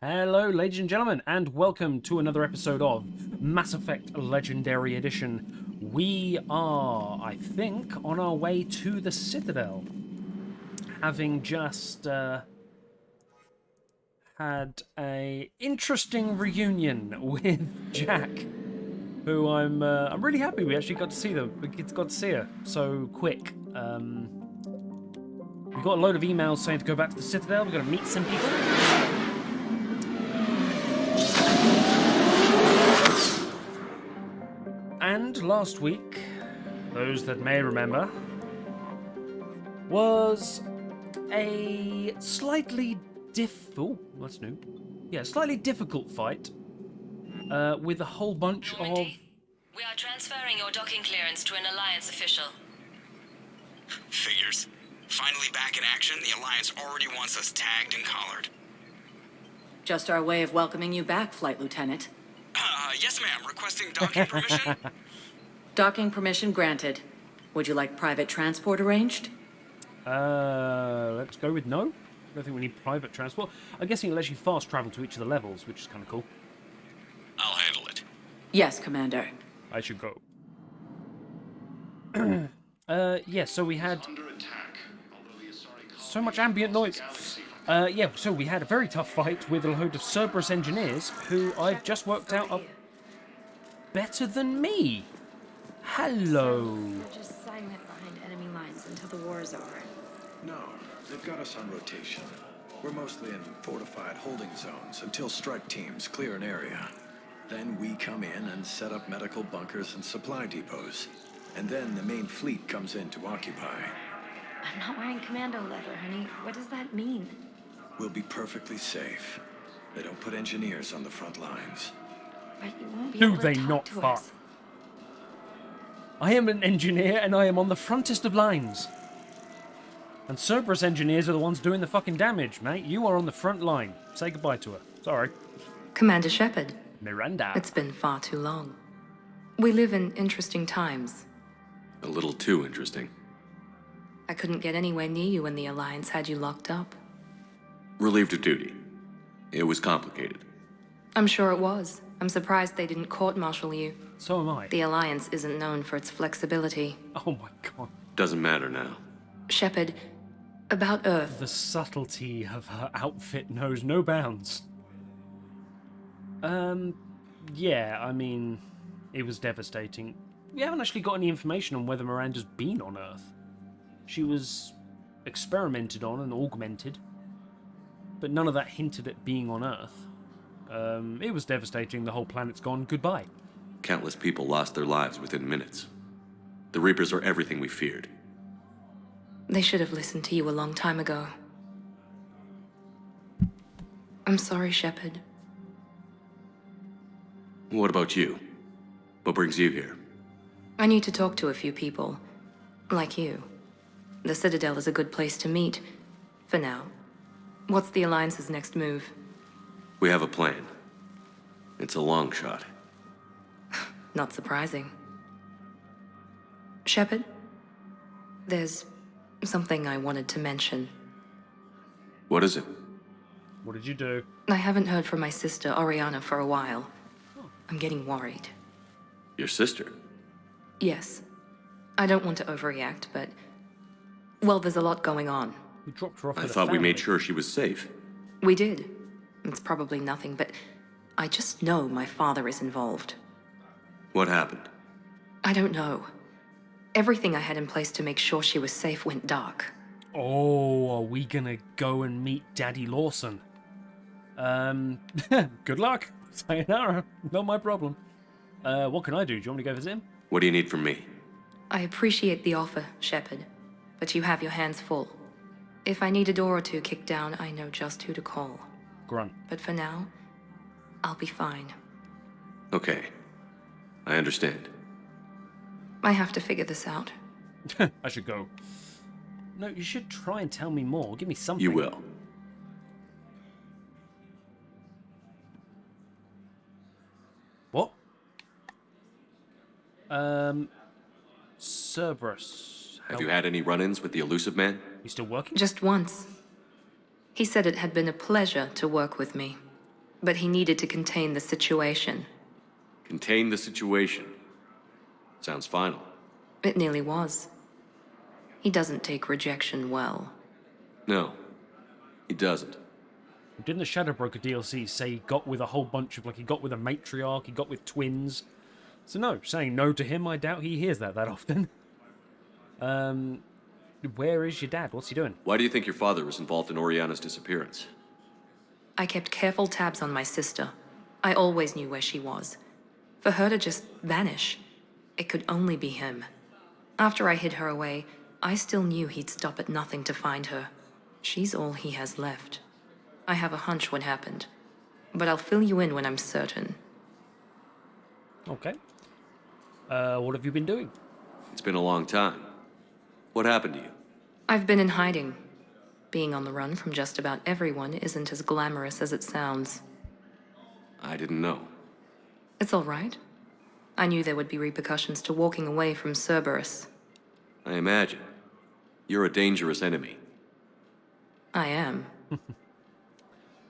Hello, ladies and gentlemen, and welcome to another episode of Mass Effect Legendary Edition. We are, I think, on our way to the Citadel, having just had a interesting reunion with Jack, who I'm really happy we actually got to see them. We got to see her so quick. We got a load of emails saying to go back to the Citadel. We're going to meet some people. And last week, those that may remember, was a slightly that's new. Yeah, slightly difficult fight with a whole bunch of... We are transferring your docking clearance to an Alliance official. Figures. Finally back in action, the Alliance already wants us tagged and collared. Just our way of welcoming you back, Flight Lieutenant. Yes ma'am, requesting docking permission? Docking permission granted. Would you like private transport arranged? Let's go with no. I don't think we need private transport. I'm guessing it lets you fast travel to each of the levels, which is kind of cool. I'll handle it. Yes, Commander. I should go. Yeah, so we had... So much ambient noise. Yeah, so we had a very tough fight with a load of Cerberus engineers who I've just worked out are better than me. Hello. Just silent behind enemy lines until the war is over. No, they've got us on rotation. We're mostly in fortified holding zones until strike teams clear an area. Then we come in and set up medical bunkers and supply depots. And then the main fleet comes in to occupy. I'm not wearing commando leather, honey. What does that mean? We'll be perfectly safe. They don't put engineers on the front lines. But you won't be Do able to they talk not to fuck? us. I am an engineer and I am on the frontest of lines. And Cerberus engineers are the ones doing the fucking damage, mate. You are on the front line. Say goodbye to her. Sorry. Commander Shepard, Miranda. it's been far too long. We live in interesting times. A little too interesting. I couldn't get anywhere near you when the Alliance had you locked up. Relieved of duty. It was complicated. I'm sure it was. I'm surprised they didn't court-martial you. So am I. The Alliance isn't known for its flexibility. Oh my god. Doesn't matter now. Shepard, about Earth. The subtlety of her outfit knows no bounds. Yeah, I mean, it was devastating. We haven't actually got any information on whether Miranda's been on Earth. She was experimented on and augmented, but none of that hinted at being on Earth. It was devastating. The whole planet's gone. Goodbye. Countless people lost their lives within minutes. The Reapers are everything we feared. They should have listened to you a long time ago. I'm sorry, Shepard. What about you? What brings you here? I need to talk to a few people. Like you. The Citadel is a good place to meet. For now. What's the Alliance's next move? We have a plan. It's a long shot. Not surprising. Shepard? There's something I wanted to mention. What is it? What did you do? I haven't heard from my sister, Ariana, for a while. I'm getting worried. Your sister? Yes. I don't want to overreact, but... Well, there's a lot going on. We dropped her off I with a thought we made family. sure she was safe. We did. It's probably nothing, but... I just know my father is involved. What happened? I don't know. Everything I had in place to make sure she was safe went dark. Oh, are we gonna go and meet Daddy Lawson? Good luck. Sayonara. Not my problem. What can I do? Do you want me to go visit him? What do you need from me? I appreciate the offer, Shepard, but you have your hands full. If I need a door or two kicked down, I know just who to call. Grunt. But for now, I'll be fine. Okay. I understand. I have to figure this out. I should go. No, you should try and tell me more. Give me something. You will. What? Cerberus. Have you had any run-ins with the elusive man? You still working? Just once. He said it had been a pleasure to work with me. But he needed to contain the situation. Contain the situation. Sounds final. It nearly was. He doesn't take rejection well. No, he doesn't. Didn't the Shadowbroker DLC say he got with a whole bunch of, like, he got with a matriarch, he got with twins? So no, saying no to him, I doubt he hears that often. Where is your dad? What's he doing? Why do you think your father was involved in Oriana's disappearance? I kept careful tabs on my sister. I always knew where she was. For her to just vanish, it could only be him. After I hid her away, I still knew he'd stop at nothing to find her. She's all he has left. I have a hunch what happened, but I'll fill you in when I'm certain. Okay. What have you been doing? It's been a long time. What happened to you? I've been in hiding. Being on the run from just about everyone isn't as glamorous as it sounds. I didn't know. It's all right. I knew there would be repercussions to walking away from Cerberus. I imagine. You're a dangerous enemy. I am. I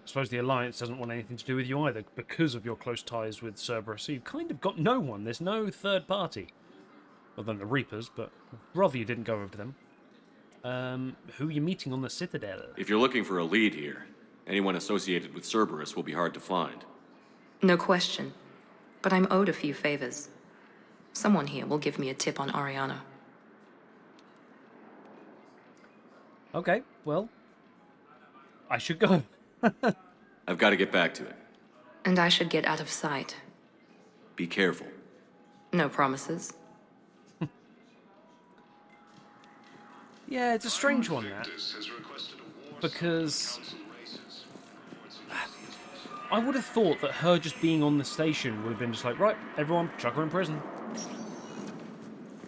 suppose the Alliance doesn't want anything to do with you either, because of your close ties with Cerberus. So you've kind of got no one. There's no third party. Other than the Reapers, but rather you didn't go over to them. Who are you meeting on the Citadel? If you're looking for a lead here, anyone associated with Cerberus will be hard to find. No question. But I'm owed a few favors. Someone here will give me a tip on Ariana. Okay, well, I should go. I've got to get back to it. And I should get out of sight. Be careful. No promises. Yeah, it's a strange one, that. Because I would have thought that her just being on the station would have been just like, right, everyone, chuck her in prison.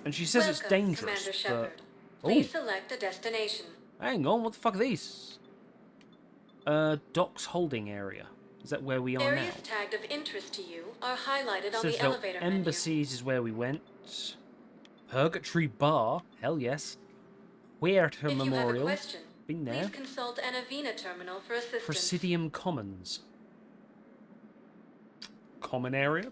And she says it's dangerous, but... Please select a destination. Hang on, what the fuck are these? Docks holding area. Is that where we are now? Areas tagged of interest to you are highlighted on the Citadel elevator Embassies is where we went. Purgatory Bar, hell yes. Weirter menu. If you have a Memorial, question, been there. please consult an Avena terminal for assistance. Presidium Commons. Common area?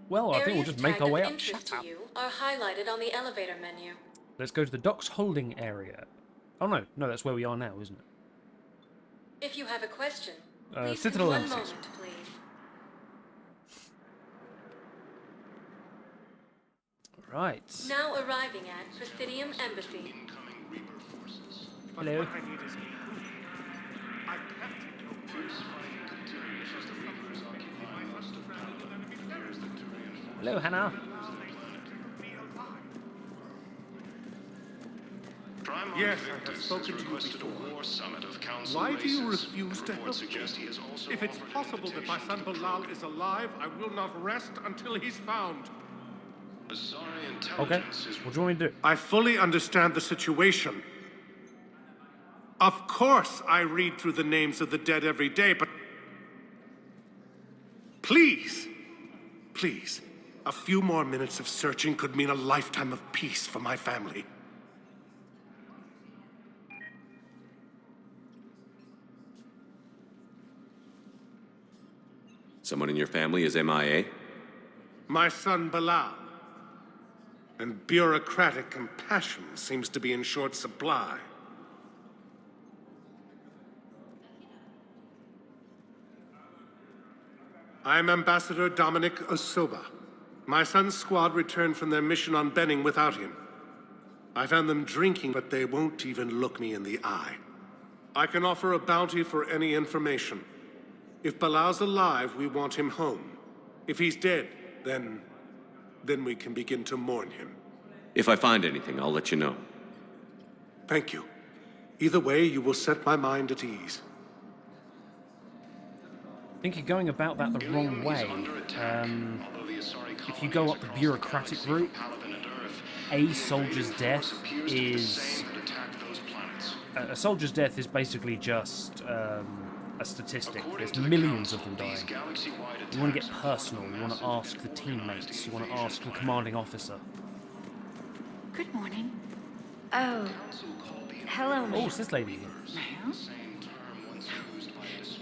Well, I think we'll just make our way up. Areas tagged of interest Shut up. to you are highlighted on the elevator menu. Let's go to the docks holding area. Oh no, that's where we are now, isn't it? If you have a question, please Citadel one Embassies. moment, please. Right. Now arriving at Presidium Embassy. Hello. Hello, Hannah. Yes, I have spoken to you before. Why do you refuse to help me? If it's possible that my son Bilal is alive, I will not rest until he's found. Okay, what do you want me to do? I fully understand the situation. Of course I read through the names of the dead every day, but... Please, a few more minutes of searching could mean a lifetime of peace for my family. Someone in your family is MIA? My son Bilal. And bureaucratic compassion seems to be in short supply. I'm Ambassador Dominic Osoba. My son's squad returned from their mission on Benning without him. I found them drinking, but they won't even look me in the eye. I can offer a bounty for any information. If Bilal's alive, we want him home. If he's dead, then we can begin to mourn him. If I find anything, I'll let you know. Thank you. Either way, you will set my mind at ease. I think you're going about that the wrong way. If you go up the bureaucratic route, a soldier's death is... a soldier's death is basically just a statistic. There's millions of them dying. You want to get personal, you want to ask the teammates, you want to ask the commanding officer. Good morning. Oh. Hello, Oh, ma'am. it's this lady here. Ma'am?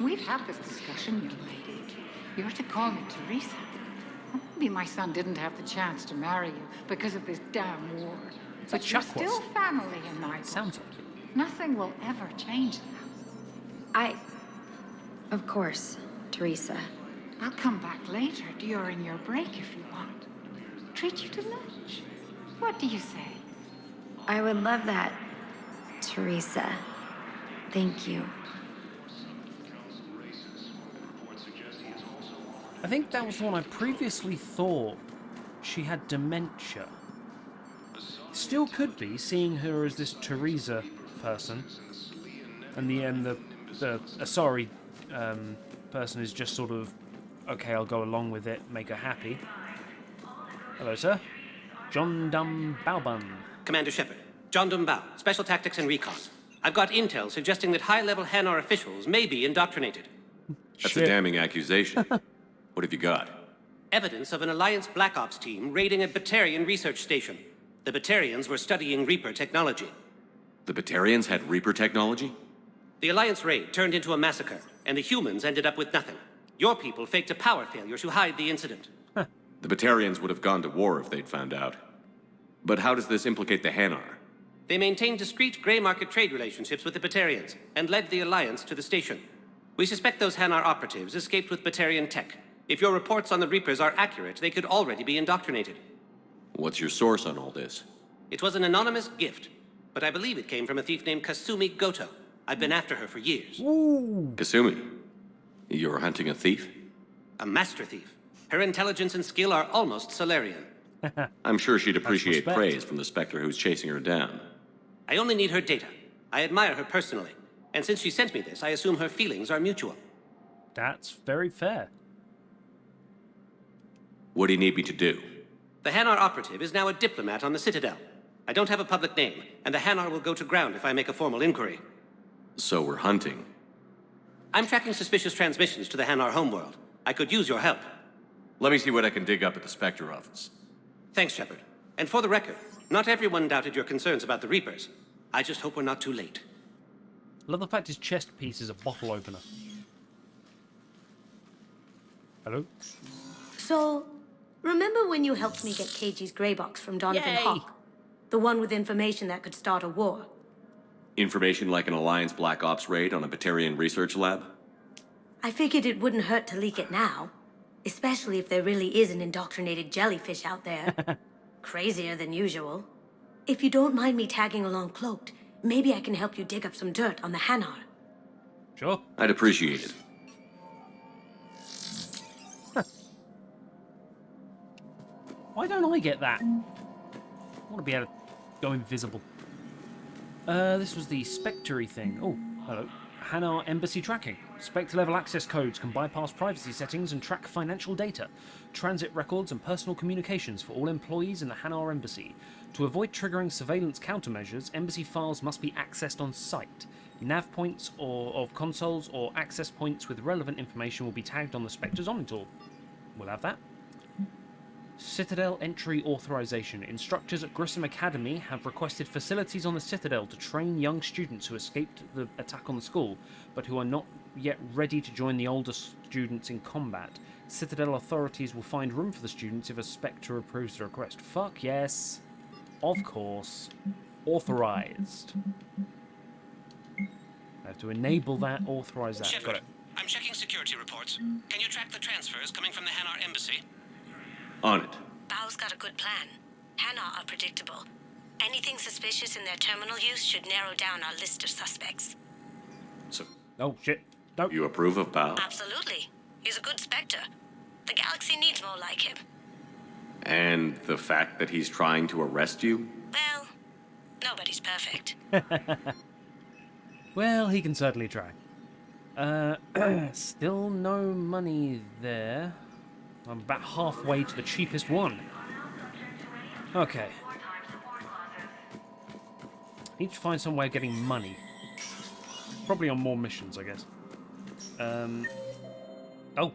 We've had this discussion, young lady. You're to call me Teresa. Maybe my son didn't have the chance to marry you because of this damn war. But you're still family in my book. Sounds like it. Nothing will ever change that. Of course, Teresa. I'll come back later during your break if you want. Treat you to lunch. What do you say? I would love that, Teresa. Thank you. I think that was the one I previously thought she had dementia. Still could be, seeing her as this Teresa person, and the Asari person is just sort of, okay, I'll go along with it, make her happy. Hello, sir. John Dum Baobun. Commander Shepard, John Dumbao, Special Tactics and Recon. I've got intel suggesting that high-level hanar officials may be indoctrinated. That's a damning accusation. What have you got? Evidence of an Alliance Black Ops team raiding a Batarian research station. The Batarians were studying Reaper technology. The Batarians had Reaper technology? The Alliance raid turned into a massacre, and the humans ended up with nothing. Your people faked a power failure to hide the incident. The Batarians would have gone to war if they'd found out. But how does this implicate the hanar? They maintained discreet gray market trade relationships with the Batarians, and led the Alliance to the station. We suspect those hanar operatives escaped with Batarian tech. If your reports on the Reapers are accurate, they could already be indoctrinated. What's your source on all this? It was an anonymous gift, but I believe it came from a thief named Kasumi Goto. I've been after her for years. Ooh. Kasumi? You're hunting a thief? A master thief. Her intelligence and skill are almost Solarian. I'm sure she'd appreciate respect. praise from the Spectre who's chasing her down. I only need her data. I admire her personally. And since she sent me this, I assume her feelings are mutual. That's very fair. What do you need me to do? The Hanar operative is now a diplomat on the Citadel. I don't have a public name, and the Hanar will go to ground if I make a formal inquiry. So we're hunting. I'm tracking suspicious transmissions to the Hanar homeworld. I could use your help. Let me see what I can dig up at the Spectre office. Thanks, Shepard. And for the record, not everyone doubted your concerns about the Reapers. I just hope we're not too late. I love the fact his chest piece is a bottle opener. Hello? So, remember when you helped me get KG's grey box from Donovan Hawk? The one with information that could start a war? Information like an Alliance Black Ops raid on a Batarian research lab? I figured it wouldn't hurt to leak it now. Especially if there really is an indoctrinated jellyfish out there. Crazier than usual. If you don't mind me tagging along cloaked, maybe I can help you dig up some dirt on the Hanar. Sure. I'd appreciate it. Why don't I get that? I want to be able to go invisible. This was the Spectre thing. Oh, hello. Hanar Embassy Tracking. Spectre-level access codes can bypass privacy settings and track financial data, transit records and personal communications for all employees in the Hanar Embassy. To avoid triggering surveillance countermeasures, embassy files must be accessed on site. Nav points of consoles or access points with relevant information will be tagged on the Spectre's Omnitor. We'll have that. Citadel entry authorization. Instructors at Grissom Academy have requested facilities on the Citadel to train young students who escaped the attack on the school, but who are not yet ready to join the older students in combat. Citadel authorities will find room for the students if a Spectre approves the request. Fuck yes. Of course. Authorized. I have to enable that, authorize that. Shepard, Got it. I'm checking security reports. Can you track the transfers coming from the Hanar Embassy? On it. Bao's got a good plan. Hanar are predictable. Anything suspicious in their terminal use should narrow down our list of suspects. So, Oh, shit. No. you approve of Bao? Absolutely. He's a good Spectre. The galaxy needs more like him. And the fact that he's trying to arrest you? Well, nobody's perfect. Well, he can certainly try. Still no money there. I'm about halfway to the cheapest one. Okay. Need to find some way of getting money. Probably on more missions, I guess. Oh.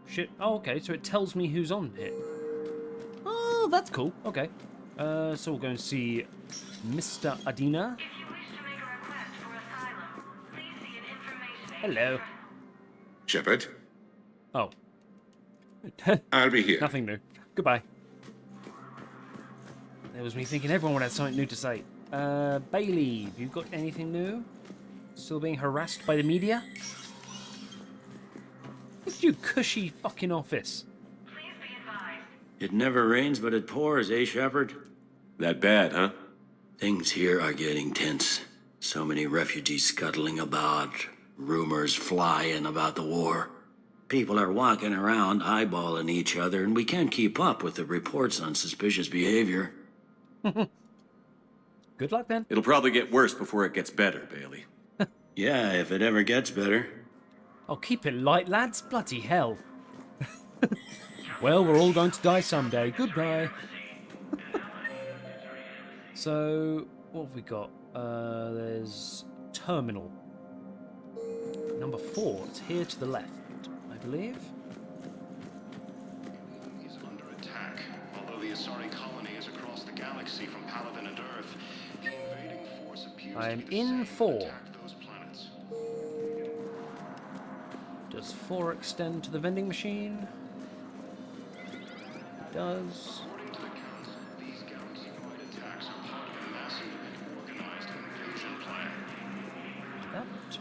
Shit. Oh, okay, so it tells me who's on here. Oh, that's cool. Okay. So we'll go and see Mr. Adina. Hello. Shepard, Oh. I'll be here. Nothing new. Goodbye. That was me thinking everyone would have something new to say. Bailey, have you got anything new? Still being harassed by the media? Look at you, cushy fucking office. It never rains, but it pours, eh, Shepard? That bad, huh? Things here are getting tense. So many refugees scuttling about, rumors flying about the war. People are walking around eyeballing each other, and we can't keep up with the reports on suspicious behavior. Good luck, then. It'll probably get worse before it gets better, Bailey. Yeah, if it ever gets better. Oh, keep it light, lads. Bloody hell. Well, we're all going to die someday. Goodbye. So, what have we got? There's terminal. Number 4. It's here to the left, I believe. Is under attack. Although the Asari colony is across the galaxy from Paladin and Earth, the invading force appears I am to be in the 4. same to attack those planets. Does 4 extend to the vending machine? It does. According to the Council, these galaxy-wide attacks are part of a massive, organized invasion plan. That.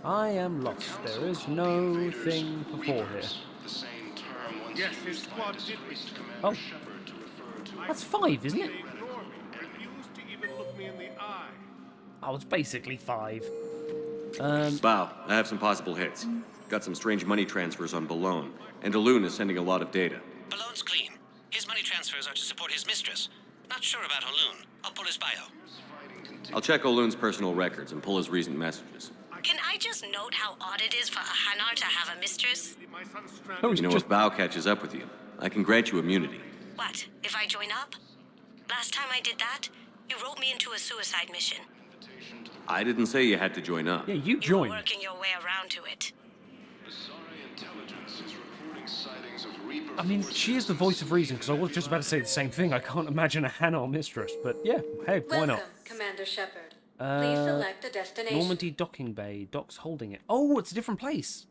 I am lost. There is no thing before here. The same term once Yes, his used by squad the did disgraced this. Commander Oh. Shepard to refer to That's 5, isn't it? They ignore me, refuse to even look me in the eye. Oh, it's basically 5. Bow, I have some possible hits. Got some strange money transfers on Balone, and Alun is sending a lot of data. Balone's clean. His money transfers are to support his mistress. Not sure about Halun. I'll pull his bio. I'll check Olun's personal records and pull his recent messages. Can I just note how odd it is for a hanar to have a mistress? My son's Oh, stranded. You know, if Bow catches up with you, I can grant you immunity. What, if I join up? Last time I did that, you wrote me into a suicide mission. I didn't say you had to join up. Yeah, you You were joined. working your way around to it. Asari intelligence is reporting sightings of Reaper I mean, forces she is the voice of reason, because I was just about to say the same thing. I can't imagine a Hanar mistress, but yeah, hey, why Welcome, not? Commander Shepard. Please select a destination. Normandy Docking Bay. Docks holding it. Oh, it's a different place.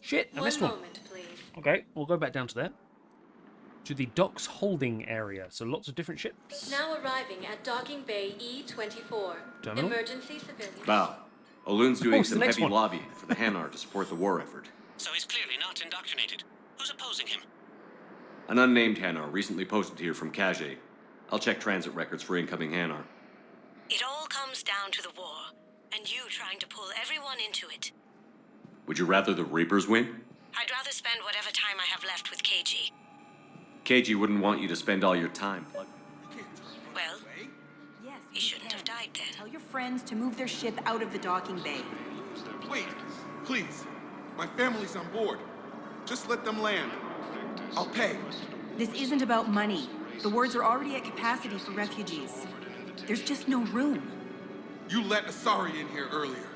Shit, I missed one. moment, please. Okay, we'll go back down to there. To the docks holding area. So lots of different ships. Now arriving at Docking Bay E-24. Terminal? Emergency civilian. Bow, Olun's doing it's the some next heavy one. lobbying for the Hanar to support the war effort. So he's clearly not indoctrinated. Who's opposing him? An unnamed Hanar recently posted here from Kage. I'll check transit records for incoming Hanar. It all comes down to the war, and you trying to pull everyone into it. Would you rather the Reapers win? I'd rather spend whatever time I have left with KG. KG wouldn't want you to spend all your time. Well, Yes, he shouldn't have died then. tell your friends to move their ship out of the docking bay. Wait, please. My family's on board. Just let them land. I'll pay. This isn't about money. The wards are already at capacity for refugees. There's just no room. You let Asari in here earlier.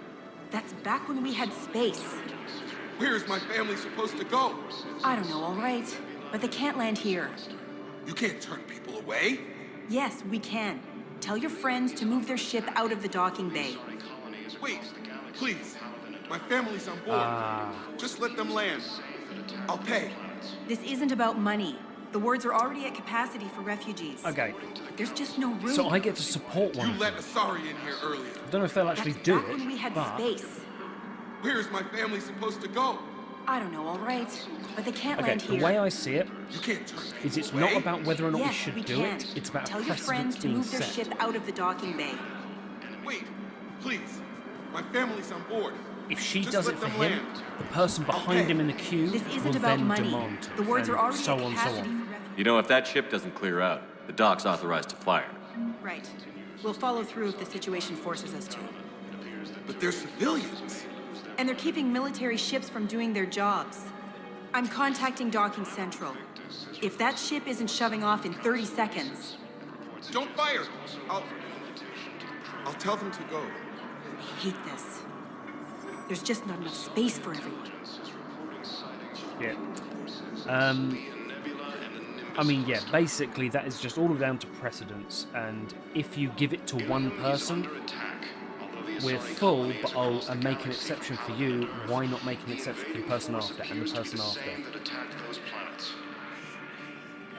That's back when we had space. Where is my family supposed to go? I don't know, all right. But they can't land here. You can't turn people away. Yes, we can. Tell your friends to move their ship out of the docking bay. Wait, please. My family's on board. Just let them land. I'll pay. This isn't about money. The wards are already at capacity for refugees. Okay. There's just no room. So I get to support one. You let Asari in here earlier. I don't know if they'll actually That's do back it. when we had but space. Where is my family supposed to go? I don't know, all right. But they can't Okay, land the here. way I see it You can't turn people is it's away. not about whether or not we Yes, should we do can. it. It's about Tell a your friends precedent to being move their set. ship out of the docking bay. Wait, please. My family's on board. If she Just does let it for them him, land. the person behind Okay. him in the queue This will isn't about then money. demand. The wards and are already so at on, so capacity on. for refugees. You know, if that ship doesn't clear out, the dock's authorized to fire. Right. We'll follow through if the situation forces us to. But they're civilians. And they're keeping military ships from doing their jobs. I'm contacting Docking Central. If that ship isn't shoving off in 30 seconds... Don't fire! I'll tell them to go. I hate this. There's just not enough space for everyone. Yeah. I mean, yeah, basically that is just all down to precedence, and if you give it to one person, we're full, but I'll make an exception for you. Why not make an exception for the person after and the person after?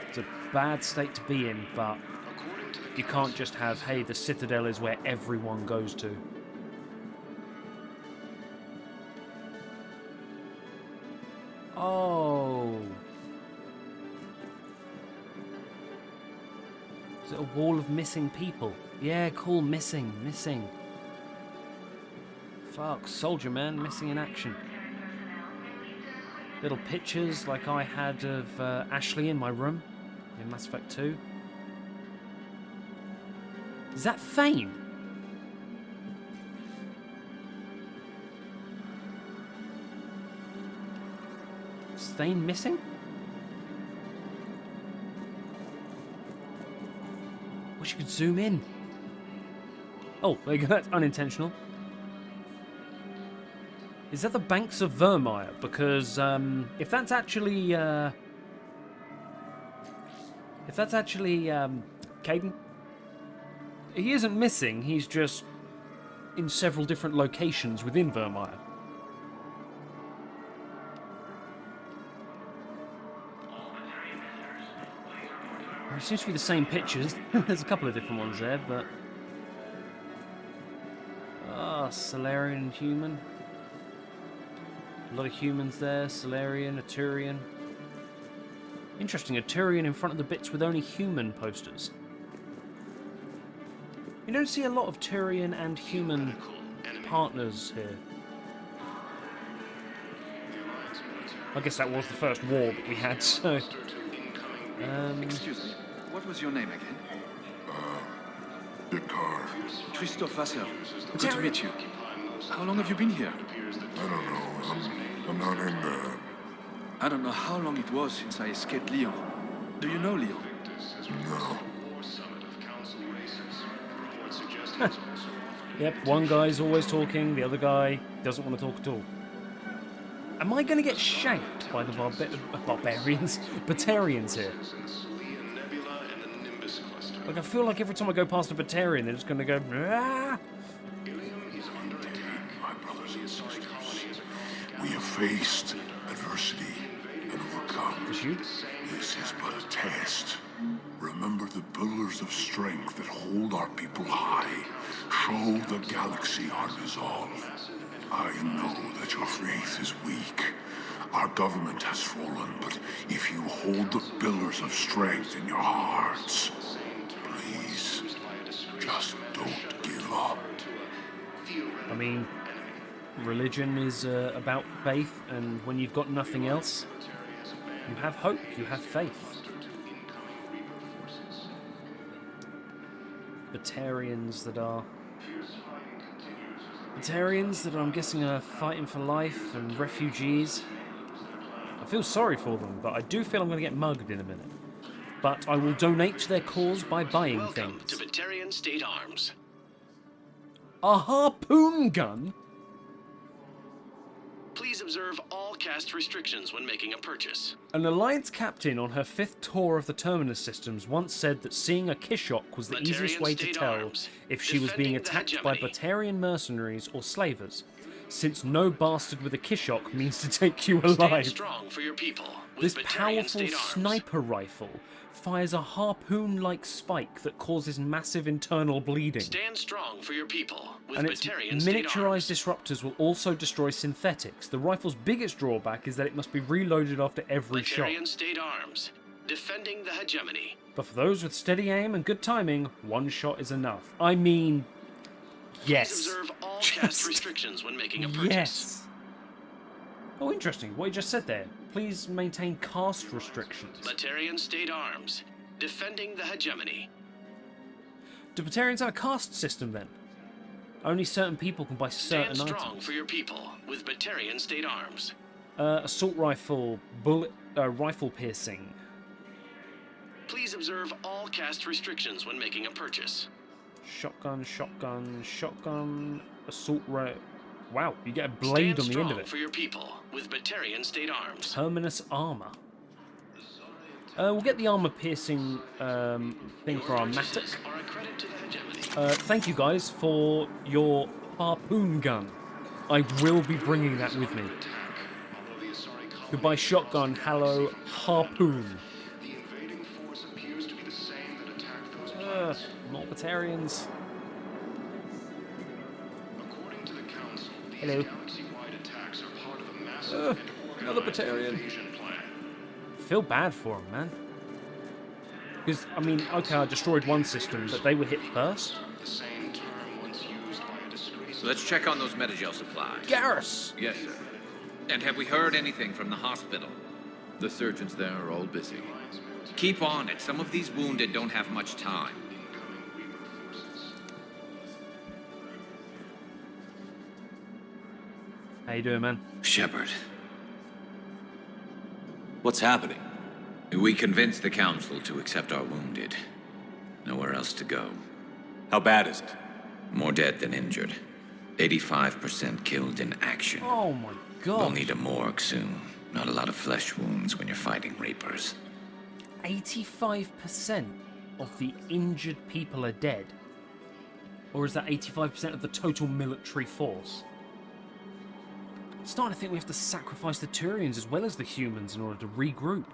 It's a bad state to be in, but you can't just have, hey, the Citadel is where everyone goes to. Oh. Is it a wall of missing people? Yeah, cool, missing. Fuck, soldier man, missing in action. Little pictures like I had of Ashley in my room in Mass Effect 2. Is that Thane? Is Thane missing? Wish you could zoom in. Oh, there you go, that's unintentional. Is that the banks of Vermeer? Because if that's actually Caden, he isn't missing. He's just in several different locations within Vermeer. It seems to be the same pictures. There's a couple of different ones there, but Solarian and human. A lot of humans there. Solarian, a Turian. Interesting, a Turian in front of the bits with only human posters. You don't see a lot of Turian and human partners here. I guess that was the first war that we had, so... Excuse me, what was your name again? Dakar. Christophe Vasseur. Good to meet you. How long have you been here? I don't know. I'm not in the... I don't know how long it was since I escaped Lyon. Do you know Lyon? No. Yep, one guy's always talking, the other guy doesn't want to talk at all. Am I going to get shanked by the barbarians? Batarians here? Like, I feel like every time I go past a Batarian, they're just going to go... Ah! My brothers and sisters, we have faced adversity and overcome. This is but a test. Remember the pillars of strength that hold our people high. Show the galaxy our resolve. I know that your faith is weak. Our government has fallen, but if you hold the pillars of strength in your hearts, please, just don't give up. I mean, religion is about faith, and when you've got nothing else, you have hope, you have faith. Batarians that I'm guessing are fighting for life, and refugees. I feel sorry for them, but I do feel I'm going to get mugged in a minute. But I will donate to their cause by buying Welcome things. to Batarian State Arms. A harpoon gun? Please observe all cast restrictions when making a purchase. An Alliance captain on her 5th tour of the Terminus systems once said that seeing a Kishok was the easiest way to tell if she was being attacked by Batarian mercenaries or slavers, since no bastard with a Kishok means to take you alive. Stand strong for your people. This powerful sniper rifle fires a harpoon-like spike that causes massive internal bleeding. Stand strong for your people with And its Batarian State miniaturized Arms. disruptors will also destroy synthetics. The rifle's biggest drawback is that it must be reloaded after every shot. Batarian State Arms, defending the hegemony. But for those with steady aim and good timing, one shot is enough. I mean, yes. Please observe all cast restrictions when making a purchase. Yes. Oh, interesting. What you just said there. Please maintain cast restrictions. Batarian State Arms, defending the hegemony. Do Batarians have a caste system then? Only certain people can buy certain Stand strong items. for your people with Batarian State Arms. Assault rifle, rifle piercing. Please observe all cast restrictions when making a purchase. Shotgun, assault rifle. Wow, you get a blade on the end of it. For your people with Batarian State Arms. Terminus armor. We'll get the armor piercing thing for our Matic. Thank you guys for your harpoon gun. I will be bringing that with me. Goodbye shotgun, hello harpoon. Mortarians. Hello. Another Batarian. Feel bad for him, man. Because, I mean, okay, I destroyed one system, but they were hit first. So let's check on those Metagel supplies. Garrus! Yes, sir. And have we heard anything from the hospital? The surgeons there are all busy. Keep on it. Some of these wounded don't have much time. How you doing, man? Shepard. What's happening? We convinced the Council to accept our wounded. Nowhere else to go. How bad is it? More dead than injured. 85% killed in action. Oh my god. We'll need a morgue soon. Not a lot of flesh wounds when you're fighting Reapers. 85% of the injured people are dead? Or is that 85% of the total military force? I'm starting to think we have to sacrifice the Turians as well as the humans in order to regroup.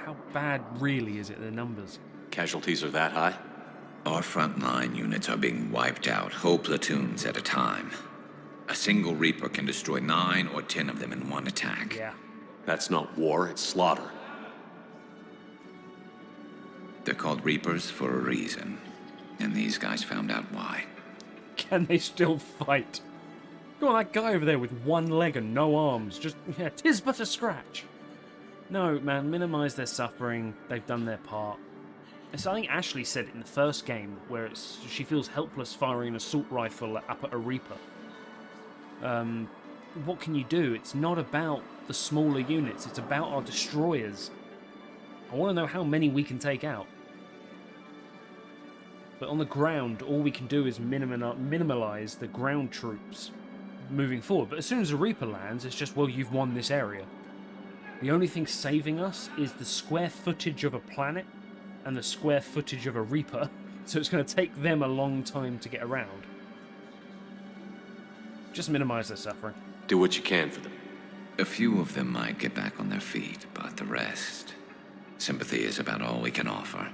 How bad really is it, the numbers? Casualties are that high? Our frontline units are being wiped out, whole platoons at a time. A single Reaper can destroy 9 or 10 of them in one attack. Yeah. That's not war, it's slaughter. They're called Reapers for a reason. And these guys found out why. Can they still fight? Go on, that guy over there with one leg and no arms. Just, yeah, 'tis but a scratch. No, man, minimize their suffering. They've done their part. It's, I think Ashley said it in the first game, where she feels helpless firing an assault rifle up at a Reaper. What can you do? It's not about the smaller units, it's about our destroyers. I want to know how many we can take out. But on the ground, all we can do is minimalize the ground troops moving forward. But as soon as a Reaper lands, it's just, well, you've won this area. The only thing saving us is the square footage of a planet and the square footage of a Reaper, so it's going to take them a long time to get around. Just minimize their suffering. Do what you can for them. A few of them might get back on their feet, but the rest... Sympathy is about all we can offer.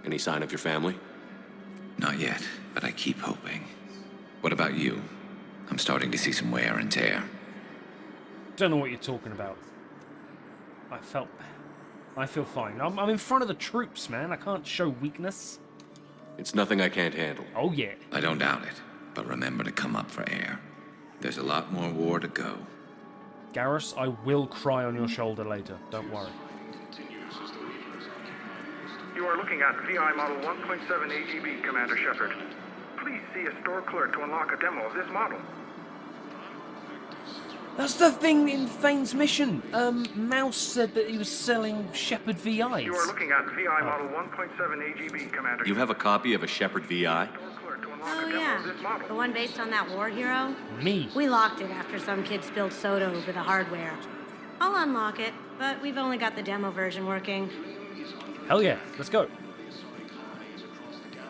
Any sign of your family? Not yet, but I keep hoping. What about you? I'm starting to see some wear and tear. Don't know what you're talking about. I feel fine. I'm in front of the troops, man. I can't show weakness. It's nothing I can't handle. Oh, yeah. I don't doubt it, but remember to come up for air. There's a lot more war to go. Garrus, I will cry on your shoulder later. Don't worry. You are looking at VI Model 1.7 AGB, Commander Shepard. Please see a store clerk to unlock a demo of this model. That's the thing in Thane's mission. Mouse said that he was selling Shepard VIs. You are looking at VI Model 1.7 AGB, Commander. You have a copy of a Shepard VI? Oh, yeah. The one based on that war hero? Me. We locked it after some kid spilled soda over the hardware. I'll unlock it, but we've only got the demo version working. Hell yeah, let's go.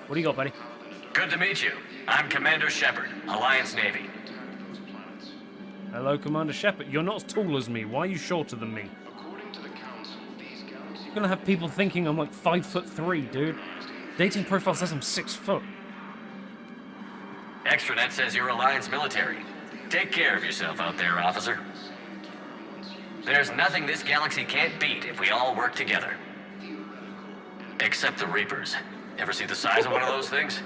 What do you got, buddy? Good to meet you. I'm Commander Shepard, Alliance Navy. Hello, Commander Shepard. You're not as tall as me. Why are you shorter than me? You're gonna have people thinking I'm like 5'3", dude. Dating profile says I'm 6 foot. Extranet says you're Alliance military. Take care of yourself out there, officer. There's nothing this galaxy can't beat if we all work together. Except the Reapers. Ever see the size of one of those things?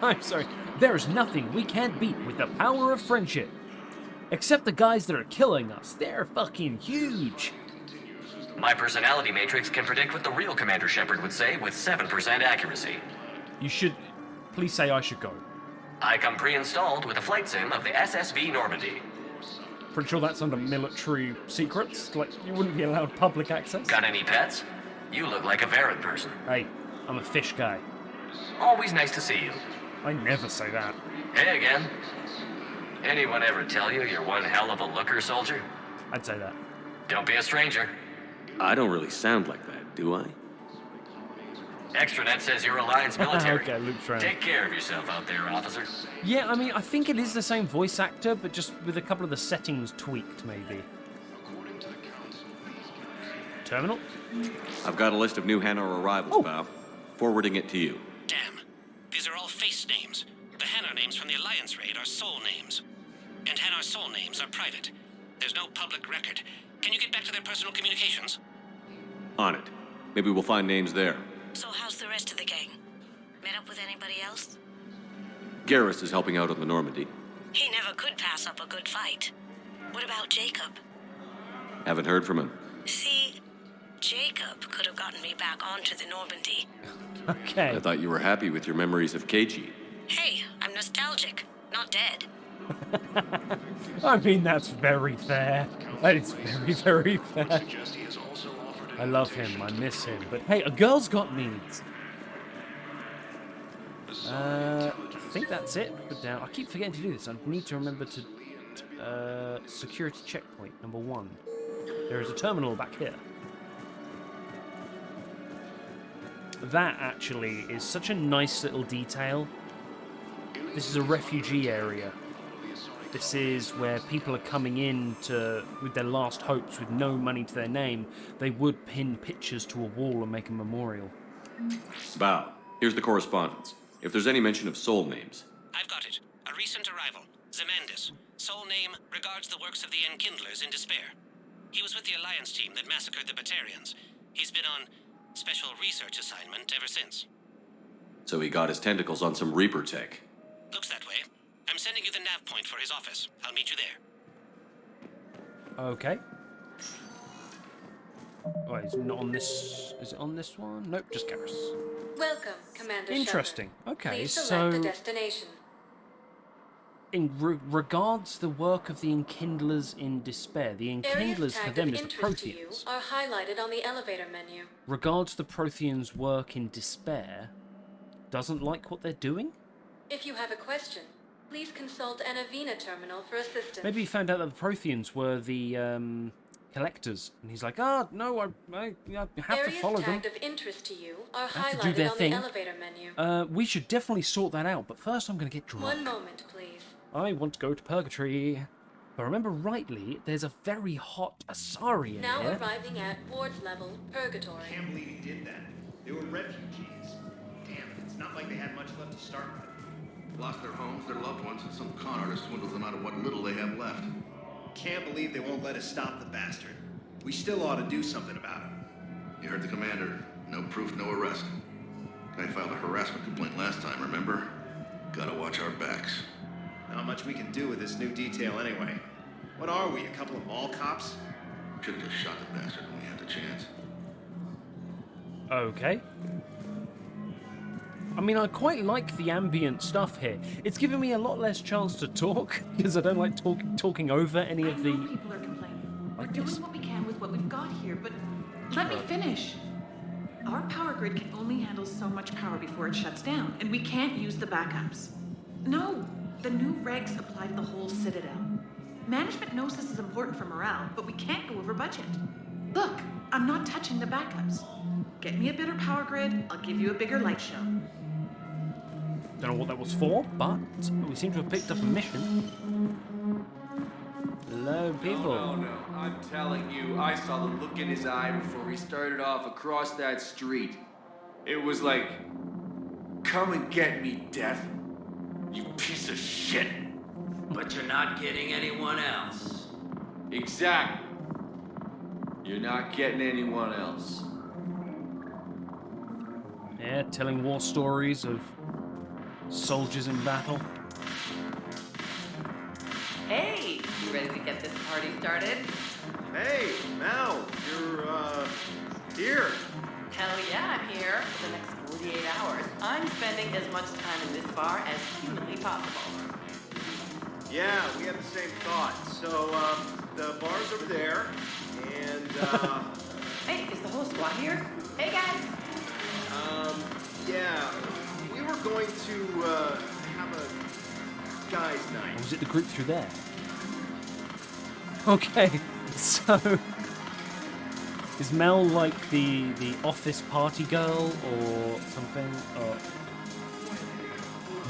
I'm sorry. There is nothing we can't beat with the power of friendship. Except the guys that are killing us. They're fucking huge. My personality matrix can predict what the real Commander Shepard would say with 7% accuracy. You should... Please say I should go. I come pre-installed with a flight sim of the SSV Normandy. Pretty sure that's under military secrets. Like, you wouldn't be allowed public access. Got any pets? You look like a Varan person. Hey, I'm a fish guy. Always nice to see you. I never say that. Hey again. Anyone ever tell you you're one hell of a looker, soldier? I'd say that. Don't be a stranger. I don't really sound like that, do I? Extranet says you're Alliance military. Okay, Luke's right. Take care of yourself out there, officer. Yeah, I mean, I think it is the same voice actor, but just with a couple of the settings tweaked, maybe. Terminal? I've got a list of new hanar arrivals, pal. Forwarding it to you. Damn. These are all face names. The hanar names from the Alliance raid are soul names. And hanar soul names are private. There's no public record. Can you get back to their personal communications? On it. Maybe we'll find names there. So how's the rest of the gang? Met up with anybody else? Garrus is helping out on the Normandy. He never could pass up a good fight. What about Jacob? Haven't heard from him. See, Jacob could have gotten me back onto the Normandy. Okay. I thought you were happy with your memories of Keiichi. Hey, I'm nostalgic, not dead. I mean, that's very fair. That is very, very fair. I love him, I miss him. But hey, a girl's got needs. I think that's it. Put down. I keep forgetting to do this. I need to remember to... security checkpoint, number 1. There is a terminal back here. That, actually, is such a nice little detail. This is a refugee area. This is where people are coming in with their last hopes, with no money to their name. They would pin pictures to a wall and make a memorial. Bow. Here's the correspondence. If there's any mention of soul names. I've got it. A recent arrival. Zemandis. Soul name regards the works of the Enkindlers in despair. He was with the Alliance team that massacred the Batarians. He's been on special research assignment ever since. So he got his tentacles on some Reaper tech. Looks that way. I'm sending you the nav point for his office. I'll meet you there. Okay. Oh, it's not on this... Is it on this one? Nope, just Garrus. Welcome, Commander Interesting. Shepard. Okay, Please so... select a destination. In regards the work of the Enkindlers in despair, the Enkindlers for them is the Protheans. Are highlighted on the elevator menu. Regards the Protheans' work in despair, doesn't like what they're doing? If you have a question, please consult an Avena terminal for assistance. Maybe he found out that the Protheans were the collectors, and he's like, no, I have to follow them. Areas tagged of interest to you are I have to do highlighted their on thing. the elevator menu. We should definitely sort that out, but first I'm going to get drunk. One moment, please. I want to go to Purgatory. If I remember rightly, there's a very hot Asari in Now here. arriving at ward level, Purgatory. Can't believe he did that. They were refugees. Damn, it's not like they had much left to start with. Lost their homes, their loved ones, and some con artist swindled them out of what little they have left. Can't believe they won't let us stop the bastard. We still ought to do something about him. You heard the commander. No proof, no arrest. Guy filed a harassment complaint last time, remember? Gotta watch our backs. Not much we can do with this new detail anyway. What are we, a couple of mall cops? Should've just shot the bastard when we had the chance. Okay. I mean, I quite like the ambient stuff here. It's giving me a lot less chance to talk, because I don't like talking over any of the... People are complaining. We're doing what we can with what we've got here, but let me finish. Our power grid can only handle so much power before it shuts down, and we can't use the backups. No, the new regs apply to the whole Citadel. Management knows this is important for morale, but we can't go over budget. Look, I'm not touching the backups. Get me a better power grid, I'll give you a bigger light show. Don't know what that was for, but we seem to have picked up a mission. Hello, people. No. I'm telling you, I saw the look in his eye before we started off across that street. It was like, come and get me, Death. You piece of shit. But you're not getting anyone else. Exactly. You're not getting anyone else. Yeah, telling war stories of soldiers in battle. Hey, you ready to get this party started? Hey, Mal, you're, here. Hell yeah, I'm here. For the next 48 hours, I'm spending as much time in this bar as humanly possible. Yeah, we had the same thought. So, the bar's over there, and, Hey, is the whole squad here? Hey, guys! yeah, we were going to, have a guys' night. Or was it the group through there? Okay, so... Is Mel like the office party girl or something? Or...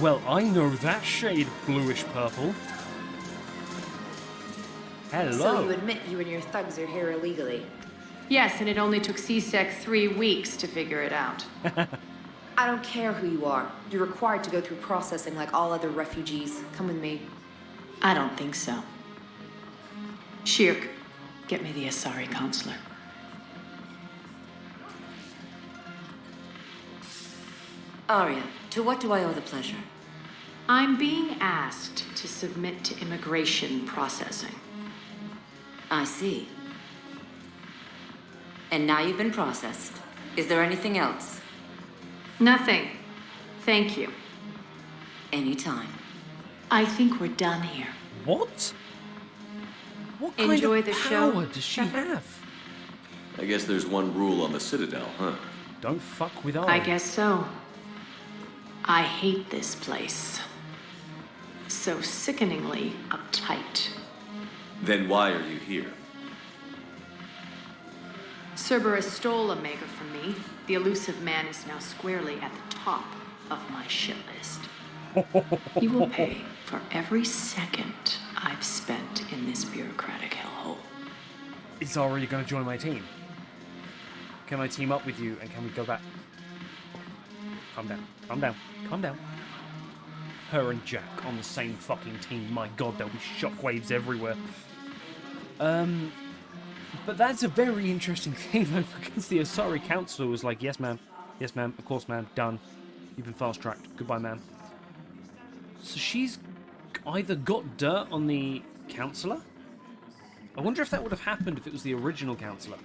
Well, I know that shade of bluish purple. Hello. So you admit you and your thugs are here illegally? Yes, and it only took CSEC 3 weeks to figure it out. I don't care who you are. You're required to go through processing like all other refugees. Come with me. I don't think so. Shirk, get me the Asari counselor. Aria, to what do I owe the pleasure? I'm being asked to submit to immigration processing. I see. And now you've been processed. Is there anything else? Nothing. Thank you. Anytime. I think we're done here. What? What Enjoy kind the of show. power does she have? I guess there's one rule on the Citadel, huh? Don't fuck with Aria. I guess so. I hate this place. So sickeningly uptight. Then why are you here? Cerberus stole Omega from me. The elusive man is now squarely at the top of my shit list. He will pay for every second I've spent in this bureaucratic hellhole. Is Aria going to join my team? Can I team up with you and can we go back? Calm down, calm down, calm down. Her and Jack on the same fucking team. My god, there'll be shockwaves everywhere. But that's a very interesting thing, though, because the Asari Council was like, yes, ma'am, of course, ma'am, done. You've been fast-tracked. Goodbye, ma'am. So she's either got dirt on the Councillor? I wonder if that would have happened if it was the original Councillor.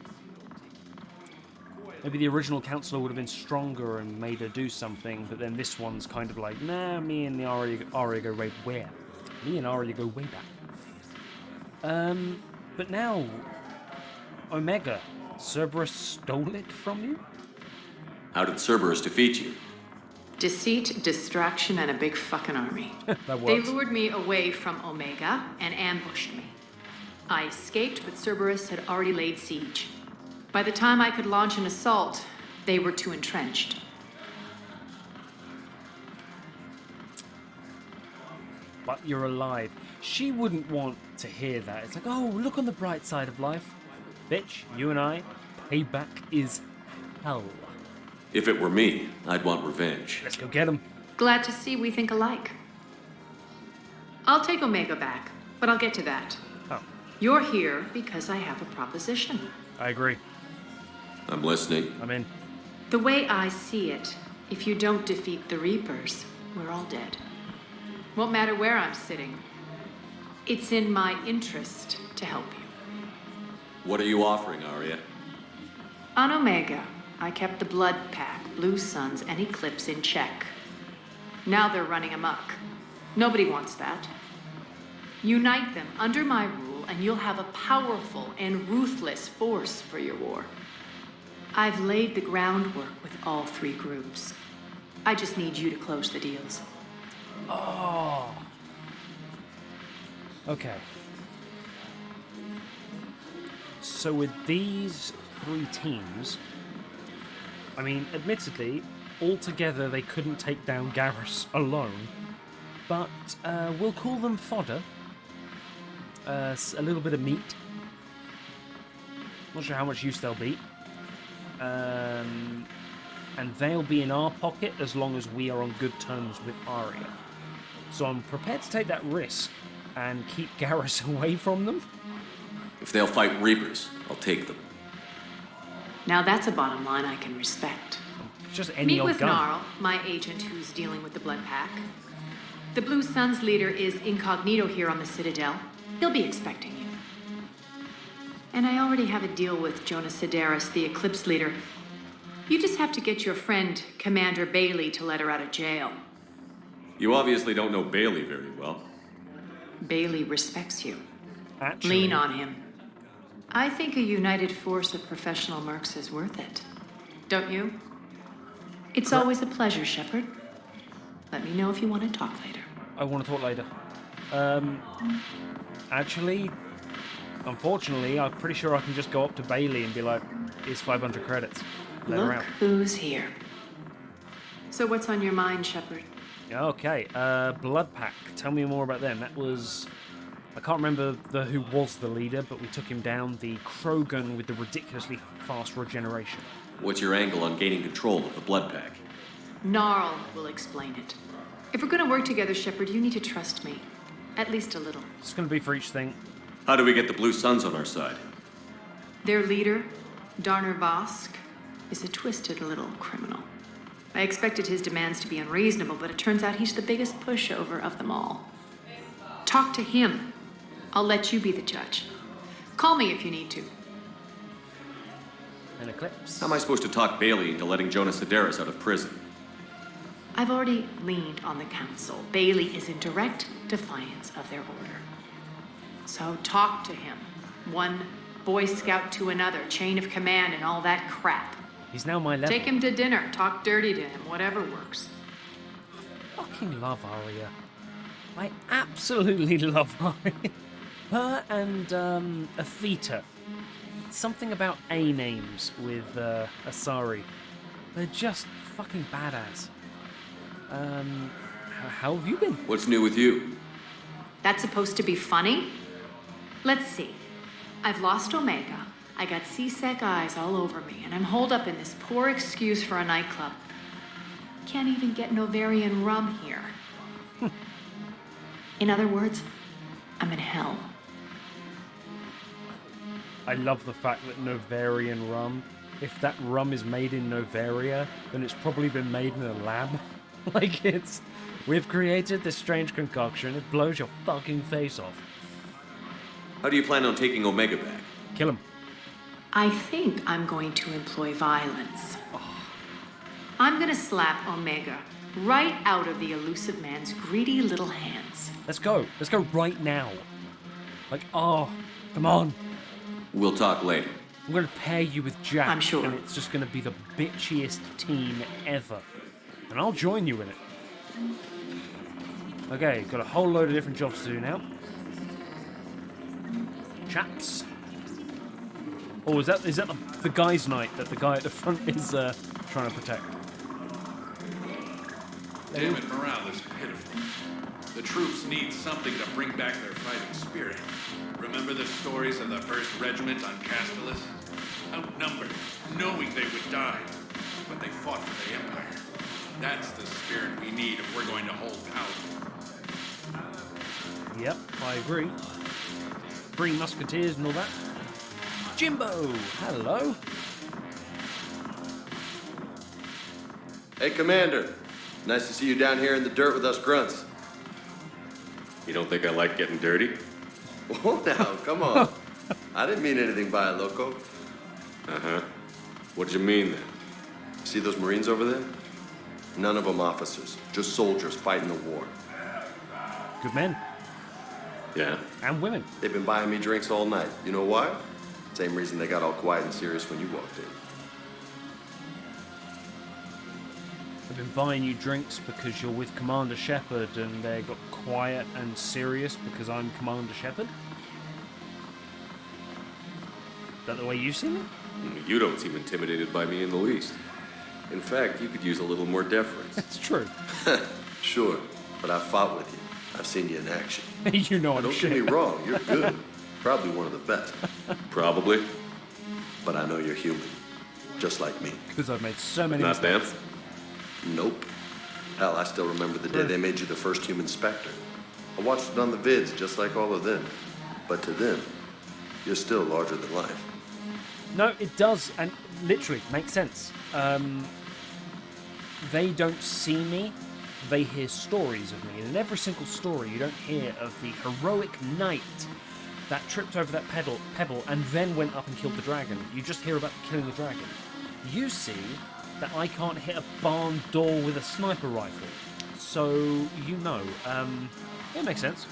Maybe the original Councillor would have been stronger and made her do something, but then this one's kind of like, nah, me and the Aria go way where? Me and Aria go way back. But now, Omega, Cerberus stole it from you? How did Cerberus defeat you? Deceit, distraction, and a big fucking army. That They works. lured me away from Omega and ambushed me. I escaped, but Cerberus had already laid siege. By the time I could launch an assault, they were too entrenched. But you're alive. She wouldn't want to hear that. It's like, oh, look on the bright side of life. Bitch, you and I, payback is hell. If it were me, I'd want revenge. Let's go get him. Glad to see we think alike. I'll take Omega back, but I'll get to that. Oh. You're here because I have a proposition. I agree. I'm listening. I'm in. The way I see it, if you don't defeat the Reapers, we're all dead. Won't matter where I'm sitting. It's in my interest to help you. What are you offering, Aria? On Omega, I kept the Blood Pack, Blue Suns, and Eclipse in check. Now they're running amok. Nobody wants that. Unite them under my rule, and you'll have a powerful and ruthless force for your war. I've laid the groundwork with all 3 groups. I just need you to close the deals. Oh. Okay. So with these 3 teams, I mean, admittedly, altogether they couldn't take down Garrus alone, but we'll call them fodder. A little bit of meat. Not sure how much use they'll be. And they'll be in our pocket as long as we are on good terms with Aria. So I'm prepared to take that risk and keep Garrus away from them. If they'll fight Reapers, I'll take them. Now that's a bottom line I can respect. Just any Meet old with gun. Gnarl, my agent who's dealing with the Blood Pack. The Blue Suns leader is incognito here on the Citadel. He'll be expecting you. And I already have a deal with Jonas Sidaris, the Eclipse leader. You just have to get your friend, Commander Bailey, to let her out of jail. You obviously don't know Bailey very well. Bailey respects you. Actually, Lean on him. I think a united force of professional mercs is worth it. Don't you? It's always a pleasure, Shepard. Let me know if you want to talk later. I want to talk later. Actually, unfortunately, I'm pretty sure I can just go up to Bailey and be like, is 500 credits. Let her Look out. who's here. So what's on your mind, Shepard? Okay, Blood Pack. Tell me more about them. That was... I can't remember who was the leader, but we took him down. The Krogan with the ridiculously fast regeneration. What's your angle on gaining control of the Blood Pack? Gnarl will explain it. If we're gonna work together, Shepard, you need to trust me. At least a little. It's gonna be for each thing. How do we get the Blue Suns on our side? Their leader, Darner Vosk, is a twisted little criminal. I expected his demands to be unreasonable, but it turns out he's the biggest pushover of them all. Talk to him. I'll let you be the judge. Call me if you need to. An eclipse. How am I supposed to talk Bailey into letting Jonas Sedaris out of prison? I've already leaned on the council. Bailey is in direct defiance of their order. So talk to him. One Boy Scout to another, chain of command and all that crap. He's now my level. Take him to dinner, talk dirty to him, whatever works. I fucking love Aria. I absolutely love Aria. Her and Atheta. Something about A names with Asari. They're just fucking badass. How have you been? What's new with you? That's supposed to be funny? Let's see. I've lost Omega. I got C-Sec eyes all over me, and I'm holed up in this poor excuse for a nightclub. Can't even get Novarian rum here. In other words, I'm in hell. I love the fact that Novarian rum, if that rum is made in Novaria, then it's probably been made in a lab. Like we've created this strange concoction, it blows your fucking face off. How do you plan on taking Omega back? Kill him. I think I'm going to employ violence. I'm gonna slap Omega right out of the elusive man's greedy little hands. Let's go. Let's go right now. Like, oh, come on. We'll talk later. I'm gonna pair you with Jack. I'm sure. And it's just gonna be the bitchiest team ever. And I'll join you in it. Okay, got a whole load of different jobs to do now. Chaps. Oh, is that the guy's night that the guy at the front is trying to protect? Damn it, morale is pitiful. The troops need something to bring back their fighting spirit. Remember the stories of the 1st Regiment on Castellus? Outnumbered, knowing they would die, but they fought for the Empire. That's the spirit we need if we're going to hold power. Yep, I agree. Bring musketeers and all that. Jimbo, hello. Hey, Commander. Nice to see you down here in the dirt with us grunts. You don't think I like getting dirty? Oh, now, come on. I didn't mean anything by it, loco. Uh-huh. What did you mean, then? See those Marines over there? None of them officers, just soldiers fighting the war. Good men. Yeah? And women. They've been buying me drinks all night. You know why? Same reason they got all quiet and serious when you walked in. They've been buying you drinks because you're with Commander Shepard and they got quiet and serious because I'm Commander Shepard? Is that the way you see me? You don't seem intimidated by me in the least. In fact, you could use a little more deference. That's true. Sure, but I've fought with you. I've seen you in action. You know I'm Don't shit. get me wrong, you're good. Probably one of the best. Probably. But I know you're human. Just like me. Because I've made so many Not them? mistakes. Nope. Hell, I still remember the day they made you the first human Spectre. I watched it on the vids, just like all of them. But to them, you're still larger than life. No, it does, and literally makes sense. They don't see me, they hear stories of me. And in every single story, you don't hear of the heroic knight that tripped over that pebble and then went up and killed the dragon. You just hear about killing the dragon. You see that I can't hit a barn door with a sniper rifle. So, you know, it makes sense.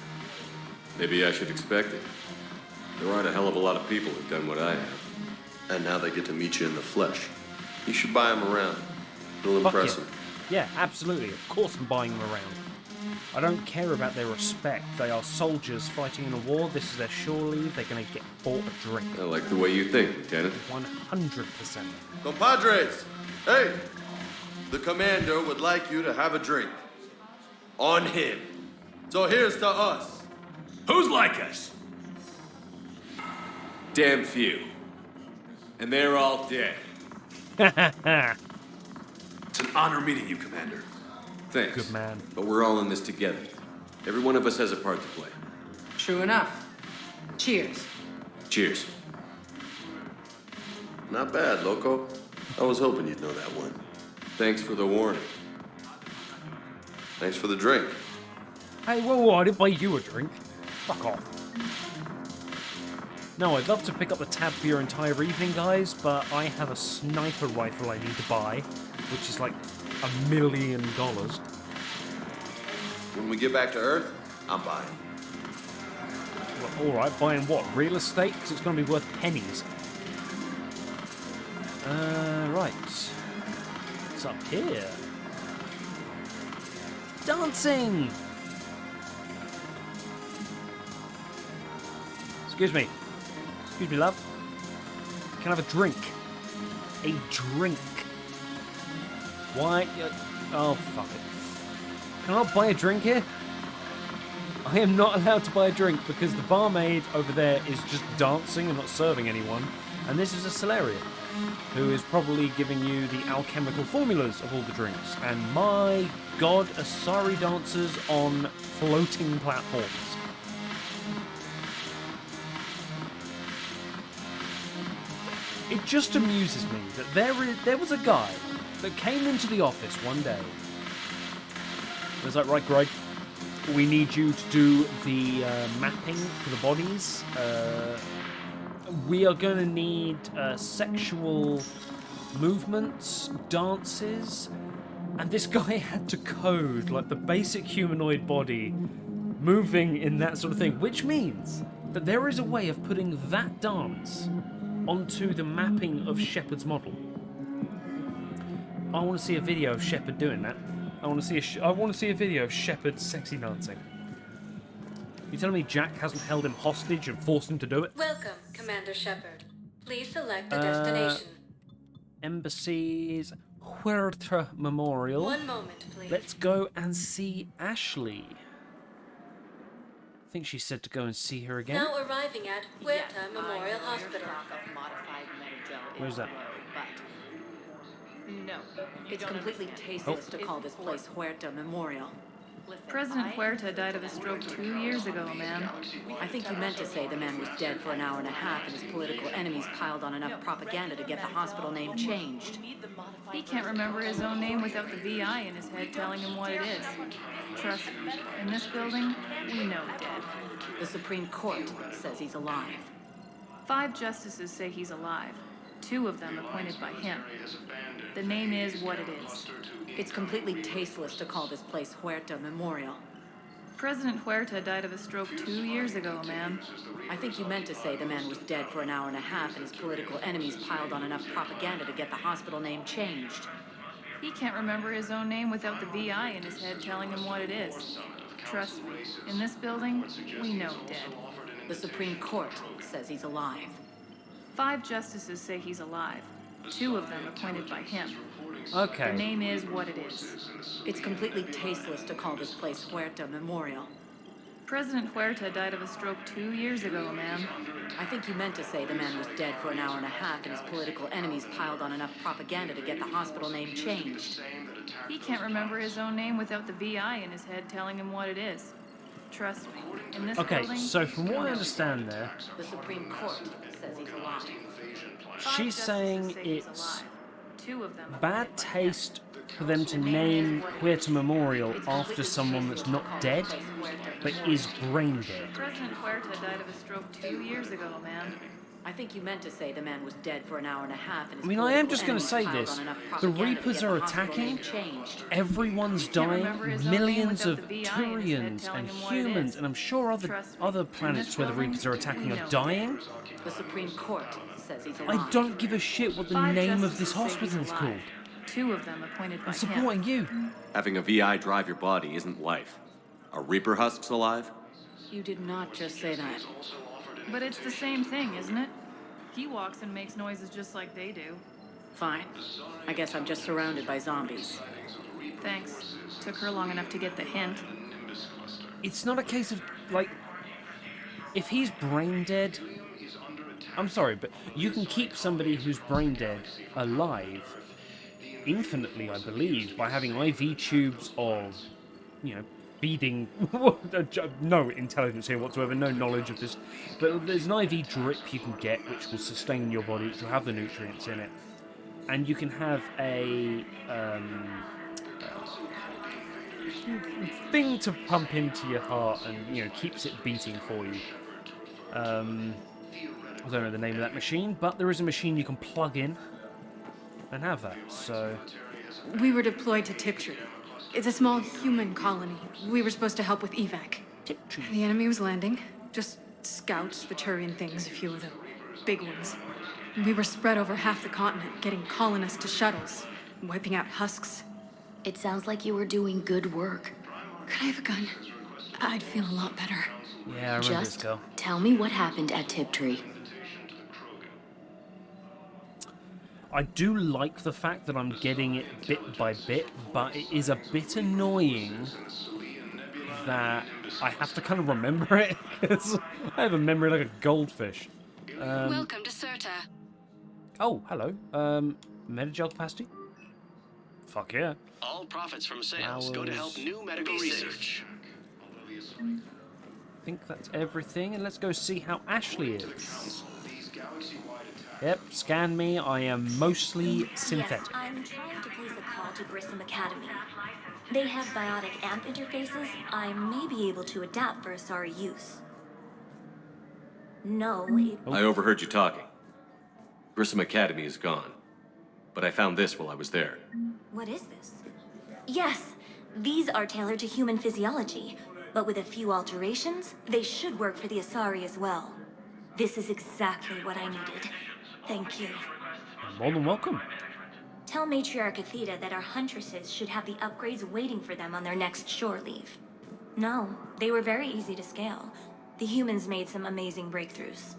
Maybe I should expect it. There aren't a hell of a lot of people who've done what I have. And now they get to meet you in the flesh. You should buy them around. It'll Fuck impress yeah. them. Yeah, absolutely. Of course I'm buying them around. I don't care about their respect. They are soldiers fighting in a war. This is their shore leave. They're going to get bought a drink. I like the way you think, Lieutenant. 100%. Compadres! Hey! The commander would like you to have a drink. On him. So here's to us. Who's like us? Damn few. And they're all dead. It's an honor meeting you, Commander. Thanks. Good man. But we're all in this together. Every one of us has a part to play. True enough. Cheers. Cheers. Not bad, Loco. I was hoping you'd know that one. Thanks for the warning. Thanks for the drink. Hey, whoa, I didn't buy you a drink. Fuck off. No, I'd love to pick up the tab for your entire evening, guys, but I have a sniper rifle I need to buy, which is like $1 million. When we get back to Earth, I'm buying. Well, alright, buying what? Real estate? Because it's going to be worth pennies. Right. What's up here? Dancing! Excuse me. Excuse me, love. Can I have a drink? A drink. Why? Oh, fuck it. Can I buy a drink here? I am not allowed to buy a drink because the barmaid over there is just dancing and not serving anyone. And this is a Solarian who is probably giving you the alchemical formulas of all the drinks. And my god, Asari dancers on floating platforms. It just amuses me that there was a guy that came into the office one day. He was like, right, Greg, we need you to do the mapping for the bodies. We are going to need sexual movements, dances, and this guy had to code like the basic humanoid body moving in that sort of thing, which means that there is a way of putting that dance onto the mapping of Shepard's model. I want to see a video of Shepard doing that. I want to see a video of Shepard sexy dancing. You telling me Jack hasn't held him hostage and forced him to do it? Welcome, Commander Shepard. Please select a destination. Embassies, Huerta Memorial. One moment, please. Let's go and see Ashley. I think she said to go and see her again. Now arriving at Huerta Memorial Hospital. Where's that? No. It's completely tasteless to call this place Huerta Memorial. President Huerta died of a stroke 2 years ago, ma'am. I think you meant to say the man was dead for an hour and a half and his political enemies piled on enough propaganda to get the hospital name changed. He can't remember his own name without the VI in his head telling him what it is. Trust me, in this building, we know dead. The Supreme Court says he's alive. 5 justices say he's alive. 2 of them appointed by him. The name is what it is. It's completely tasteless to call this place Huerta Memorial. President Huerta died of a stroke 2 years ago, ma'am. I think you meant to say the man was dead for an hour and a half and his political enemies piled on enough propaganda to get the hospital name changed. He can't remember his own name without the VI in his head telling him what it is. Trust me, in this building, we know dead. The Supreme Court says he's alive. 5 justices say he's alive. 2 of them appointed by him. Okay. The name is what it is. It's completely tasteless to call this place Huerta Memorial. President Huerta died of a stroke 2 years ago, ma'am. I think you meant to say the man was dead for an hour and a half and his political enemies piled on enough propaganda to get the hospital name changed. He can't remember his own name without the VI in his head telling him what it is. Trust me, in this building... Okay, so from what I understand there... The Supreme Court says he's alive. She's saying it's bad taste for them to name Huerta Memorial after someone that's not dead, but is brain dead. President Huerta died of a stroke 2 years ago, ma'am. I think you meant to say the man was dead for an hour and a half. And I mean, I am just going to say this. The Reapers are attacking. Everyone's dying. Millions of Turians and humans, and I'm sure other planets where the Reapers are attacking are dying. The Supreme Court says he's alive. I don't give a shit what the name of this hospital is called. 2 of them appointed by him. I'm supporting you. Having a VI drive your body isn't life. Are Reaper husks alive? You did not just say that. But it's the same thing, isn't it? He walks and makes noises just like they do. Fine. I guess I'm just surrounded by zombies. Thanks. Took her long enough to get the hint. It's not a case of, like, if he's brain dead, I'm sorry, but you can keep somebody who's brain dead alive infinitely, I believe, by having IV tubes of, feeding. No intelligence here whatsoever, no knowledge of this. But there's an IV drip you can get which will sustain your body, which will have the nutrients in it. And you can have a thing to pump into your heart and, keeps it beating for you. I don't know the name of that machine, but there is a machine you can plug in and have that, so... We were deployed to Tiptree. It's a small human colony. We were supposed to help with evac. Tiptree? The enemy was landing. Just scouts, Viturian things, a few of the big ones. We were spread over half the continent, getting colonists to shuttles, wiping out husks. It sounds like you were doing good work. Could I have a gun? I'd feel a lot better. Yeah, I remember this girl. Tell me what happened at Tiptree. I do like the fact that I'm getting it bit by bit, but it is a bit annoying that I have to kind of remember it, because I have a memory like a goldfish. Welcome to Serta. Oh, hello. Metagel capacity? Fuck yeah. All profits from sales go to help new medical research. I think that's everything, and let's go see how Ashley is. Yep, scan me. I am mostly synthetic. Yes, I'm trying to place a call to Grissom Academy. They have biotic amp interfaces I may be able to adapt for Asari use. No, I overheard you talking. Grissom Academy is gone. But I found this while I was there. What is this? Yes, these are tailored to human physiology, but with a few alterations, they should work for the Asari as well. This is exactly what I needed. Thank you. More than welcome. Tell Matriarch Athena that our huntresses should have the upgrades waiting for them on their next shore leave. No, they were very easy to scale. The humans made some amazing breakthroughs.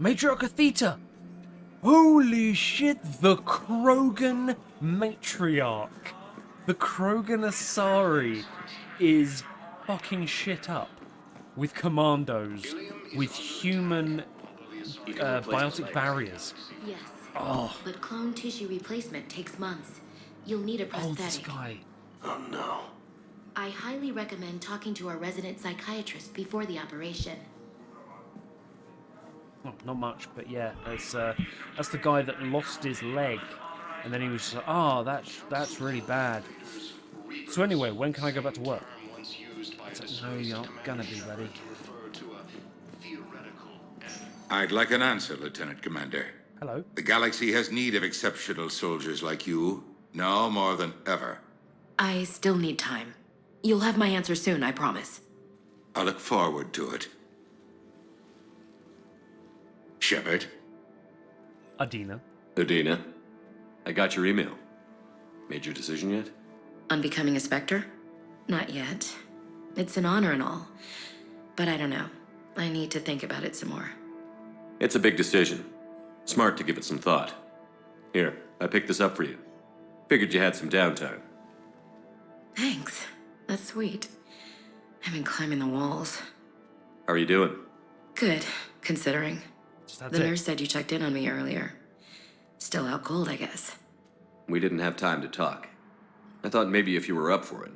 Matriarch Athena! Holy shit, the Krogan Matriarch. The Krogan Asari is fucking shit up. With commandos, with human biotic barriers. Yes. Oh. But clone tissue replacement takes months. You'll need a prosthetic. Oh, this guy. Oh no. I highly recommend talking to our resident psychiatrist before the operation. Well, not much, but yeah, that's the guy that lost his leg, and then he was just like, oh, that's really bad. So anyway, when can I go back to work? It's like, no, you're not gonna be, buddy. I'd like an answer, Lieutenant Commander. Hello. The galaxy has need of exceptional soldiers like you, now more than ever. I still need time. You'll have my answer soon, I promise. I look forward to it. Shepard? Adina. Adina, I got your email. Made your decision yet? On becoming a Spectre? Not yet. It's an honor and all. But I don't know. I need to think about it some more. It's a big decision. Smart to give it some thought. Here, I picked this up for you. Figured you had some downtime. Thanks. That's sweet. I've been climbing the walls. How are you doing? Good, considering. The nurse said you checked in on me earlier. Still out cold, I guess. We didn't have time to talk. I thought maybe if you were up for it.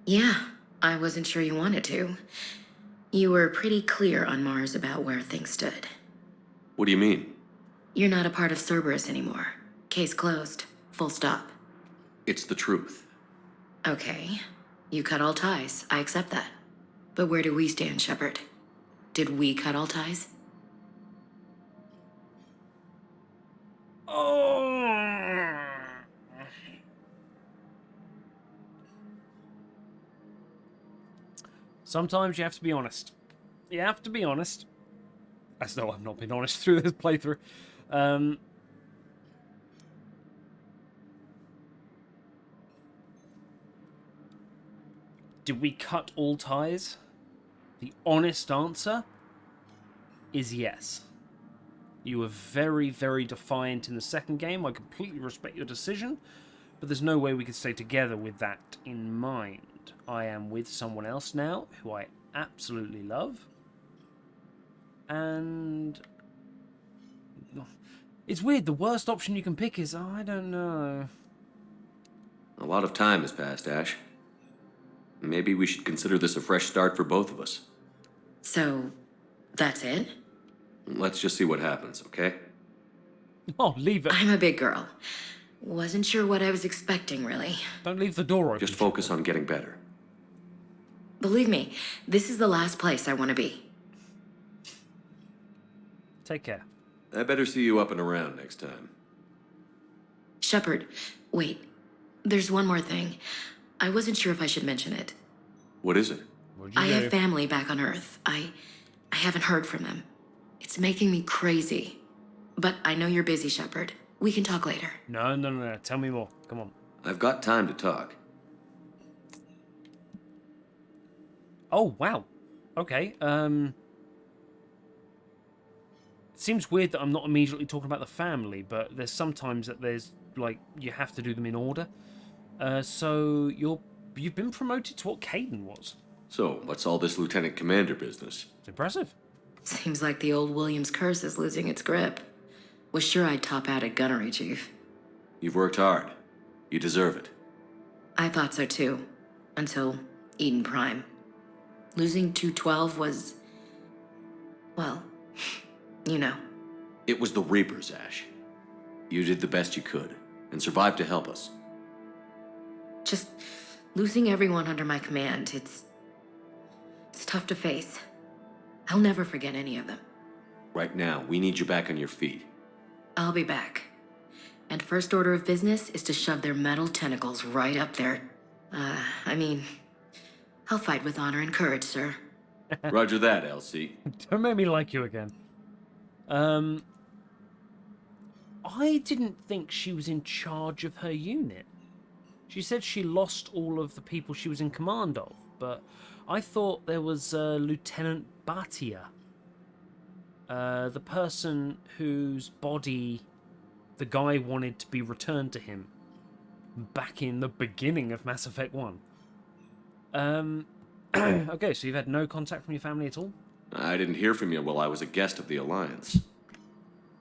Yeah, I wasn't sure you wanted to. You were pretty clear on Mars about where things stood. What do you mean? You're not a part of Cerberus anymore. Case closed. Full stop. It's the truth. Okay. You cut all ties. I accept that. But where do we stand, Shepard? Did we cut all ties? Oh. Sometimes you have to be honest. You have to be honest. As though I've not been honest through this playthrough. Did we cut all ties? The honest answer is yes. You were very, very defiant in the second game. I completely respect your decision, but there's no way we could stay together with that in mind. I am with someone else now, who I absolutely love. And it's weird, the worst option you can pick is, I don't know. A lot of time has passed, Ash. Maybe we should consider this a fresh start for both of us. So, that's it? Let's just see what happens, okay? Oh, leave it. I'm a big girl. Wasn't sure what I was expecting, really. Don't leave the door open. Just focus on getting better. Believe me, this is the last place I want to be. Take care. I better see you up and around next time. Shepard, wait. There's one more thing. I wasn't sure if I should mention it. What is it? I have family back on Earth. I haven't heard from them. It's making me crazy. But I know you're busy, Shepard. We can talk later. No. Tell me more. Come on. I've got time to talk. Oh, wow. Okay, It seems weird that I'm not immediately talking about the family, but there's sometimes that there's, like, you have to do them in order. So you've been promoted to what Caden was. So, what's all this Lieutenant Commander business? It's impressive. Seems like the old Williams curse is losing its grip. Was sure I'd top out at Gunnery, Chief. You've worked hard. You deserve it. I thought so too. Until Eden Prime. Losing 212 was... well, you know. It was the Reapers, Ash. You did the best you could, and survived to help us. Just losing everyone under my command, it's tough to face. I'll never forget any of them. Right now, we need you back on your feet. I'll be back. And first order of business is to shove their metal tentacles right up there. I'll fight with honor and courage, sir. Roger that, Elsie. Don't make me like you again. I didn't think she was in charge of her unit. She said she lost all of the people she was in command of, but I thought there was Lieutenant Bhatia. The person whose body the guy wanted to be returned to him back in the beginning of Mass Effect 1. Okay, so you've had no contact from your family at all? I didn't hear from you while I was a guest of the Alliance.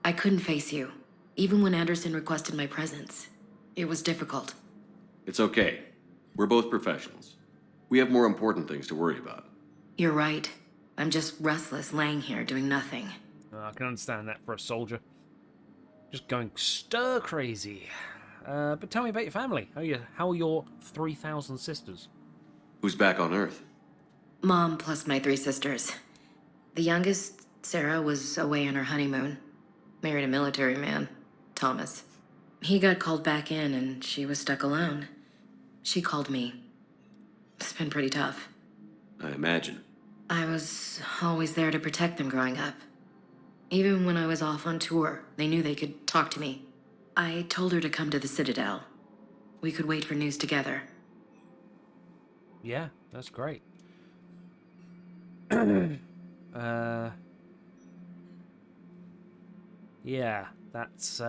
I couldn't face you, even when Anderson requested my presence. It was difficult. It's okay. We're both professionals. We have more important things to worry about. You're right. I'm just restless laying here doing nothing. I can understand that for a soldier. Just going stir crazy. But tell me about your family. How are your 3,000 sisters? Who's back on Earth? Mom plus my 3 sisters. The youngest, Sarah, was away on her honeymoon. Married a military man, Thomas. He got called back in and she was stuck alone. She called me. It's been pretty tough. I imagine. I was always there to protect them growing up. Even when I was off on tour, they knew they could talk to me. I told her to come to the Citadel. We could wait for news together. Yeah, that's great. Yeah, that's,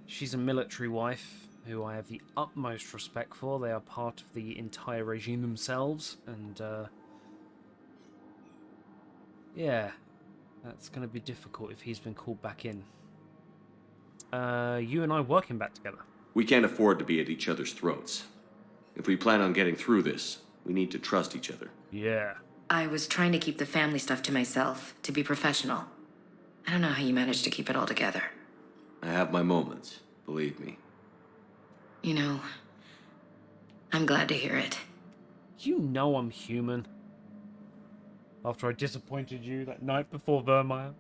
she's a military wife who I have the utmost respect for. They are part of the entire regime themselves, and, yeah, that's going to be difficult if he's been called back in. You and I working back together. We can't afford to be at each other's throats. If we plan on getting through this, we need to trust each other. Yeah. I was trying to keep the family stuff to myself, to be professional. I don't know how you managed to keep it all together. I have my moments, believe me. You know, I'm glad to hear it. You know I'm human. After I disappointed you that night before Vermeer.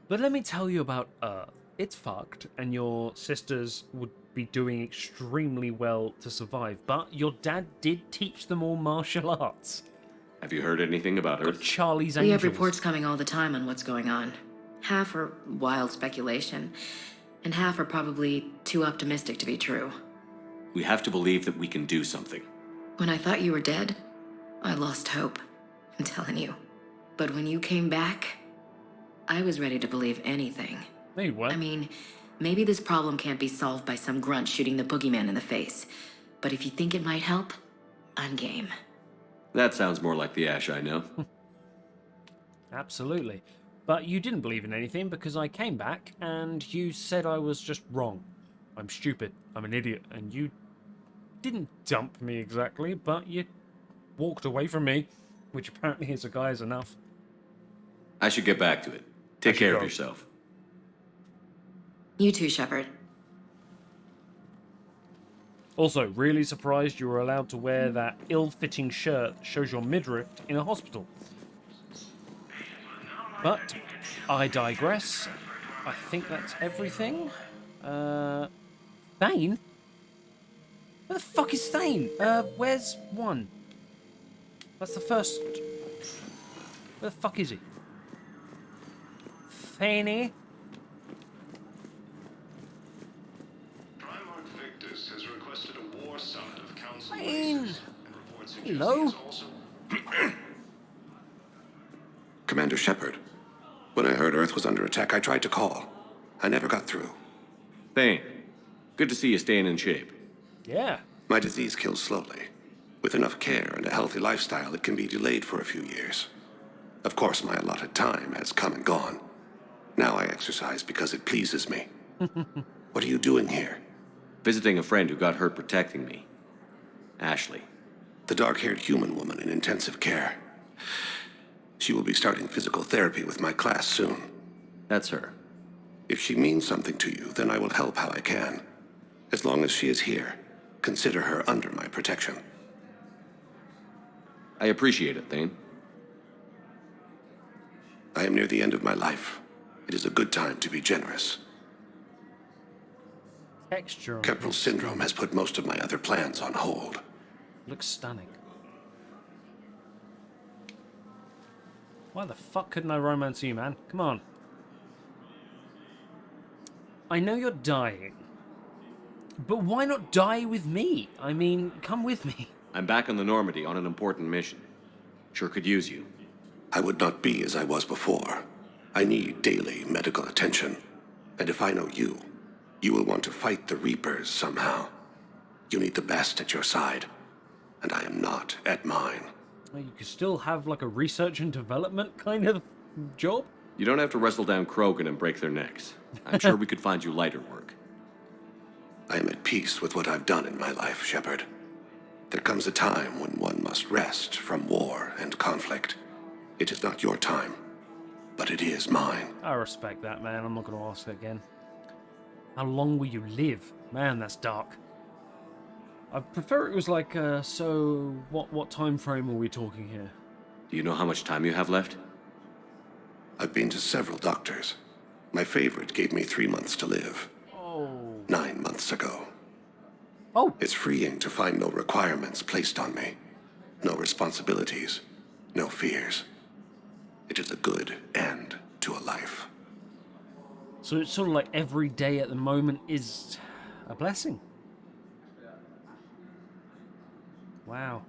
But let me tell you about Earth. It's fucked, and your sisters would be doing extremely well to survive, but your dad did teach them all martial arts. Have you heard anything about Earth? Charlie's Angels. We have reports coming all the time on what's going on. Half are wild speculation, and half are probably too optimistic to be true. We have to believe that we can do something. When I thought you were dead, I lost hope. I'm telling you. But when you came back, I was ready to believe anything. Hey, what? I mean, maybe this problem can't be solved by some grunt shooting the boogeyman in the face. But if you think it might help, I'm game. That sounds more like the Ash I know. Absolutely. But you didn't believe in anything because I came back and you said I was just wrong. I'm stupid. I'm an idiot. And you didn't dump me exactly, but you walked away from me, which apparently is a guy's enough. I should get back to it. Take care of yourself. You too, Shepard. Also, really surprised you were allowed to wear that ill-fitting shirt that shows your midriff in a hospital. But I digress. I think that's everything. Thane? Where the fuck is Thane? Where's one? That's the first... Where the fuck is he? Thane? Thane! Hello? Commander Shepard. When I heard Earth was under attack, I tried to call. I never got through. Thane, good to see you staying in shape. Yeah. My disease kills slowly. With enough care and a healthy lifestyle, it can be delayed for a few years. Of course, my allotted time has come and gone. Now I exercise because it pleases me. What are you doing here? Visiting a friend who got hurt protecting me. Ashley. The dark-haired human woman in intensive care. She will be starting physical therapy with my class soon. That's her. If she means something to you, then I will help how I can. As long as she is here, consider her under my protection. I appreciate it, Thane. I am near the end of my life. It is a good time to be generous. Texture. Keppel syndrome has put most of my other plans on hold. Looks stunning. Why the fuck couldn't I romance you, man? Come on. I know you're dying. But why not die with me? I mean, come with me. I'm back on the Normandy on an important mission. Sure could use you. I would not be as I was before. I need daily medical attention. And if I know you, you will want to fight the Reapers somehow. You need the best at your side. And I am not at mine. Well, you could still have like a research and development kind of job. You don't have to wrestle down Krogan and break their necks. I'm sure we could find you lighter work. I am at peace with what I've done in my life, Shepard. There comes a time when one must rest from war and conflict. It is not your time, but it is mine. I respect that, man. I'm not going to ask again. How long will you live? Man, that's dark. I prefer it was like, so what time frame are we talking here? Do you know how much time you have left? I've been to several doctors. My favorite gave me 3 months to live. Oh. 9 months ago. Oh. It's freeing to find no requirements placed on me. No responsibilities. No fears. It is a good end to a life. So it's sort of like every day at the moment is a blessing. Wow.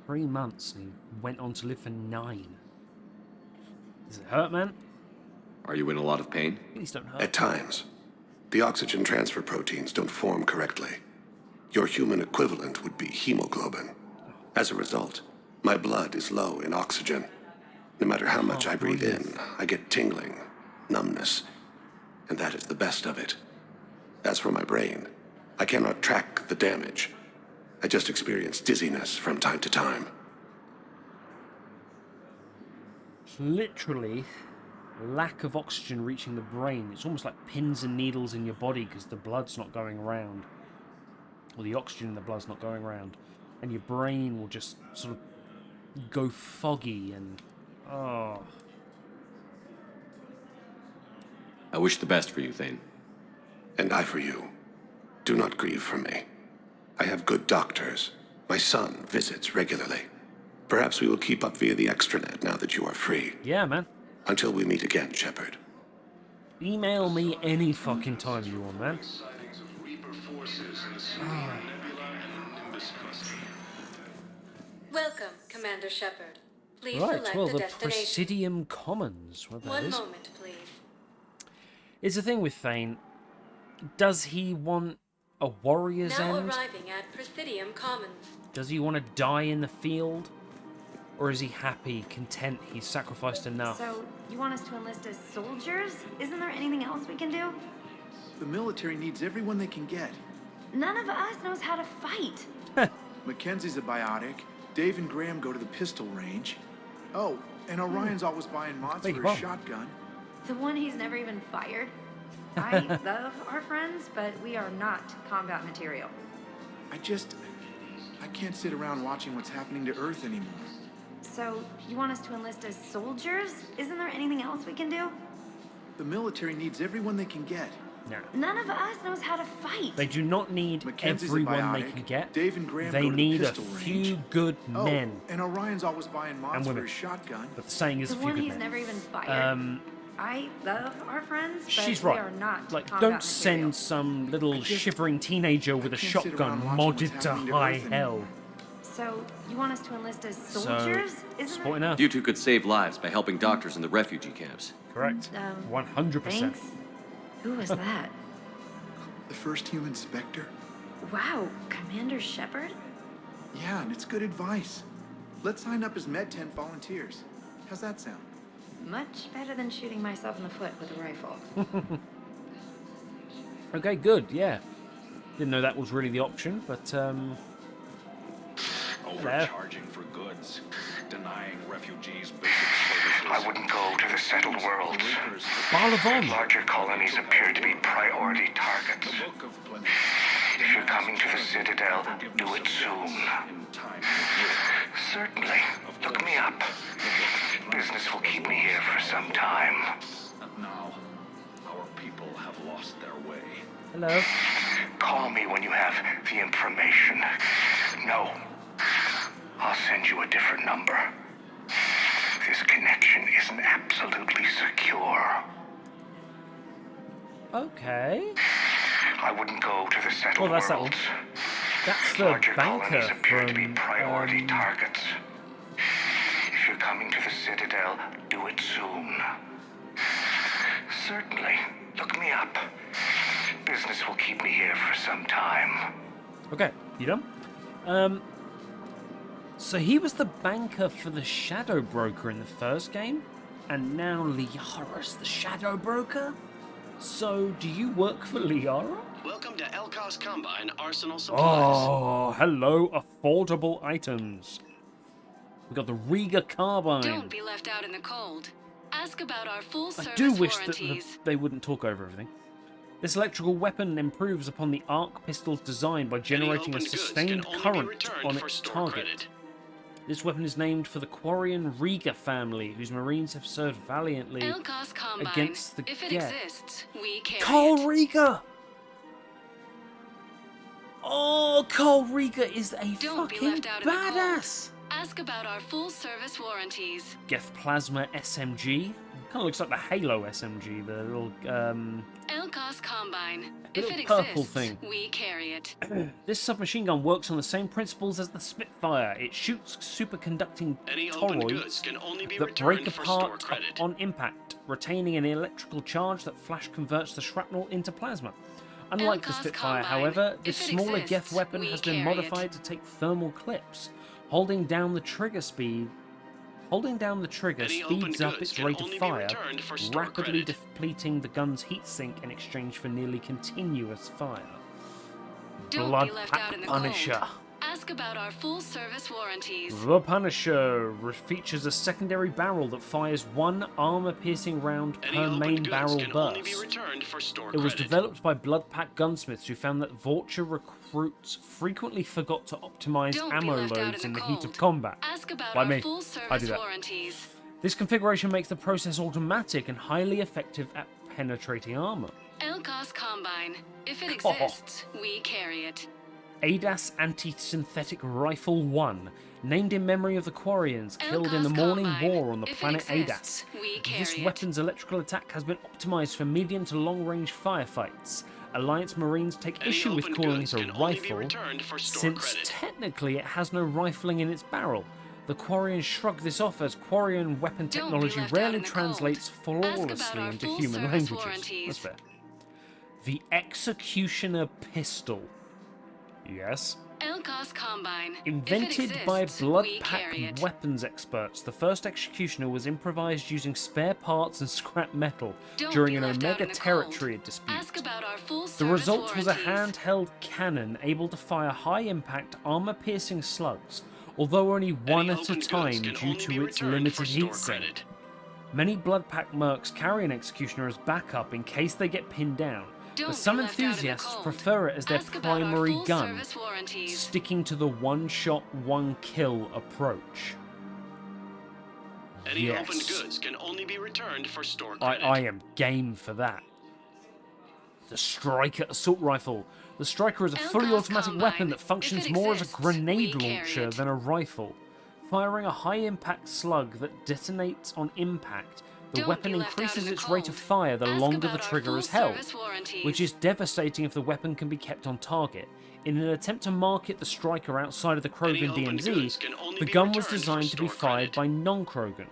3 months and he went on to live for 9. Does it hurt, man? Are you in a lot of pain? Please don't hurt. At times. The oxygen transfer proteins don't form correctly. Your human equivalent would be hemoglobin. As a result, my blood is low in oxygen. No matter how much I breathe in, I get tingling, numbness, and that is the best of it. As for my brain, I cannot track the damage. I just experience dizziness from time to time. Literally, lack of oxygen reaching the brain. It's almost like pins and needles in your body because the blood's not going around. Or the oxygen in the blood's not going around. And your brain will just sort of go foggy and... oh. I wish the best for you, Thane. And I for you. Do not grieve for me. I have good doctors. My son visits regularly. Perhaps we will keep up via the extranet now that you are free. Yeah, man. Until we meet again, Shepard. Email me any fucking time you want, man. Oh. Welcome, Commander Shepard. Please Right, select well, the the destination. Presidium Commons, what that One is. moment, please. It's the thing with Thane. Does he want a warrior's Now end? arriving at Presidium Commons. Does he want to die in the field? Or is he happy, content, he's sacrificed enough? So, you want us to enlist as soldiers? Isn't there anything else we can do? The military needs everyone they can get. None of us knows how to fight. Mackenzie's a biotic. Dave and Graham go to the pistol range. Oh, and Orion's always buying mods for his shotgun. The one he's never even fired. I love our friends, but we are not combat material. I can't sit around watching what's happening to Earth anymore. So, you want us to enlist as soldiers? Isn't there anything else we can do? The military needs everyone they can get. No. None of us knows how to fight. They do not need Mackenzie's everyone they biotic. can get. Dave and Graham they go to the need a pistol few range. good Oh, men. and Orion's always buying mods And for women. his shotgun. But the saying is The a few one good he's men. never even fired. I love our friends, but She's we right. are not Like, combat don't material. send some little shivering teenager with a can't sit shotgun around watching modded what's to happening to high Earth hell. So, you want us to enlist as So, soldiers? Isn't sport there... enough. You two could save lives by helping doctors in the refugee camps. Correct. 100%. Thanks. Who was that? The first human Spectre? Wow, Commander Shepard? Yeah, and it's good advice. Let's sign up as Med-10 volunteers. How's that sound? Much better than shooting myself in the foot with a rifle. Okay, good, yeah. Didn't know that was really the option, but, Overcharging for goods, denying refugees basic services. I wouldn't go to the settled worlds. Balavon. Larger colonies appear to be priority targets. If you're coming to the Citadel, do it soon. Certainly. Look me up. Business will keep me here for some time. And now, our people have lost their way. Hello. Call me when you have the information. No. I'll send you a different number. This connection isn't absolutely secure. Okay. I wouldn't go to the settled Oh, that's that one. worlds. That's the Larger banker colonies appear to be from, priority targets. If you're coming to the Citadel, do it soon. Certainly. Look me up. Business will keep me here for some time. Okay, you done? So he was the banker for the Shadow Broker in the first game, and now Liara's the Shadow Broker? So, do you work for Liara? Welcome to Elkos Combine Arsenal Supplies. Oh, hello, affordable items. We got the Riga Carbine. Don't be left out in the cold. Ask about our full I service do wish that warranties. they wouldn't talk over everything. This electrical weapon improves upon the arc pistol's design by generating a open goods sustained can only be current returned on for its store target. credit. This weapon is named for the Quarian Riga family, whose Marines have served valiantly Elkos Combine. against the If it yeah. exists, we carry Carl it. Riga! Oh, Carl Riga is a Don't be fucking left out in the cold. badass! Ask about our full service warranties. Geth Plasma SMG. Kind of looks like the Halo SMG, the little Elkos Combine. The If little it purple exists, thing. we carry it. This submachine gun works on the same principles as the Spitfire. It shoots superconducting Any open goods toroids can only be that break returned for store apart credit. on impact, retaining an electrical charge that flash converts the shrapnel into plasma. Unlike the Elkos Spitfire, Combine. however, this If it smaller exists, Geth weapon we has been carry modified to take thermal clips. Holding down the trigger speeds Any open up goods its can rate of only be fire, returned for store rapidly credit. depleting the gun's heatsink in exchange for nearly continuous fire. Don't Blood be left Pack out in the Punisher. cold. Ask about our full service warranties. The Punisher features a secondary barrel that fires one armor-piercing round Any per open main goods barrel can only be burst. returned for store It was credit. developed by Bloodpack gunsmiths who found that Vulture recruits frequently forgot to optimize Don't be ammo left out loads in in the the heat of cold. combat. Ask about By our me. full I do service that. warranties. This configuration makes the process automatic and highly effective at penetrating armor. Elkos Combine. If it Oh. exists, we carry it. ADAS Anti-Synthetic Rifle 1, named in memory of the Quarians killed in the Morning Combine. War on the If it planet exists, ADAS. we This carry it. weapon's electrical attack has been optimized for medium to long-range firefights. Alliance Marines take Any issue with open calling goods it a can only be rifle, returned for store since credit. technically it has no rifling in its barrel. The Quarians shrug this off as Quarian weapon Don't be technology left out rarely in the translates cold. Ask about flawlessly our into full human service languages. warranties. That's fair. The Executioner Pistol. Yes. Elcos Combine. Invented If it by exists, blood we pack carry it. weapons experts, the first Executioner was improvised using spare parts and scrap metal Don't during be an left out Omega in the territory cold. dispute. Ask about our full The service result was a warranties. handheld cannon able to fire high-impact, armor-piercing slugs, although only one at a opened time goods can due only be to its returned limited for store heat sink. credit. Many Bloodpack mercs carry an Executioner as backup in case they get pinned down, Don't but be some left out in the enthusiasts cold. prefer it as their Ask about our primary full gun, service warranties. sticking to the one-shot, one-kill approach. Any Yes. opened goods can only be returned for store credit. I am game for that. The Striker Assault Rifle. The Striker is a fully automatic weapon that functions If it more as a exists, grenade we carry launcher it. than a rifle. Firing a high-impact slug that detonates on impact, the Don't weapon be left out increases in the its rate of cold. fire the Ask longer the about our trigger full is held, service warranties. which is devastating if the weapon can be kept on target. In an attempt to market the Striker outside of the Krogan open goods DMZ, can only the be gun was returned for designed to be store fired credit. by non-Krogan,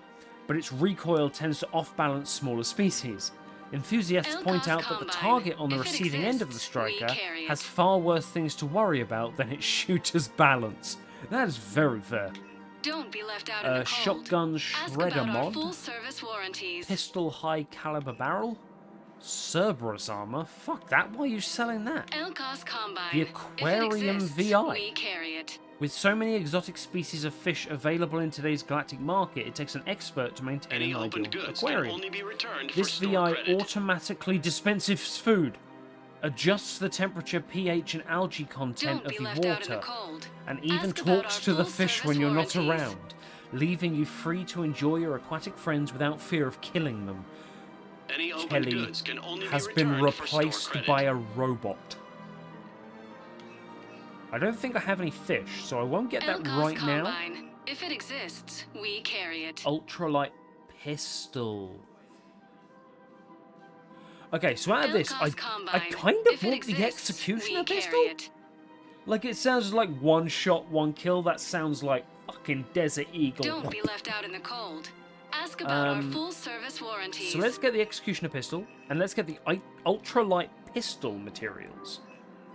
but its recoil tends to off-balance smaller species. Enthusiasts point out that the target on the If it receiving end of the exists, we Striker carry it. has far worse things to worry about than its shooter's balance. That is very fair. Don't be left out in the cold. Shotgun Ask Shredder about our mod, full service warranties. pistol high caliber barrel, Cerberus armor. Fuck that, why are you selling that? Elcos Combine. The If it Aquarium exists, VI. we carry it. With so many exotic species of fish available in today's galactic market, it takes an expert to maintain Any an opened ideal goods can aquarium. only be returned for This store VI credit. automatically dispenses food, adjusts the temperature, pH, and algae content Don't of be the left out in the water, cold. and even Ask about talks our to the full fish when service you're not warranties. around, leaving you free to enjoy your aquatic friends without fear of killing them. Any opened Kelly goods can only has be been returned for store replaced credit. by a robot. I don't think I have any fish, so I won't get that Elcos right now. Combine. If it exists, we carry it. Ultralight pistol. Okay, so out of this, I Elcos Combine. kind If of it want the exists, Executioner we carry pistol. it. Like, it sounds like one shot, one kill. That sounds like fucking Desert Eagle. Don't be left out in the cold. Ask about our full service warranties. So let's get the Executioner pistol, and let's get the ultralight pistol materials,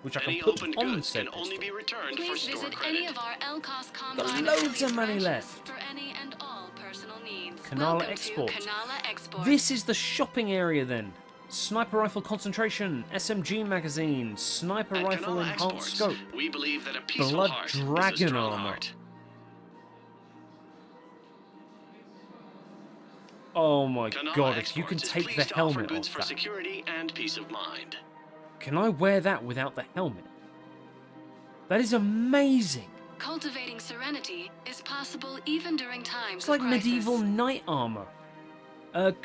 which I can Any put opened on goods said can only pistol. be returned for Please store visit credit. any of our Elcos Got Combine loads affiliate of money branches left. for any and all personal needs. Kanala Welcome Exports. to Kanala Exports. This is the shopping area then. Sniper rifle concentration, SMG magazine, sniper At rifle Kanala enhanced Exports, scope, we believe that a peaceful blood heart is a dragon strong armor. heart. Oh my Kanala god, if you can Exports is take the pleased to offer helmet goods off for that. security and peace of mind. Can I wear that without the helmet? That is amazing. Cultivating serenity is possible even during times It's like of crisis. medieval knight armor.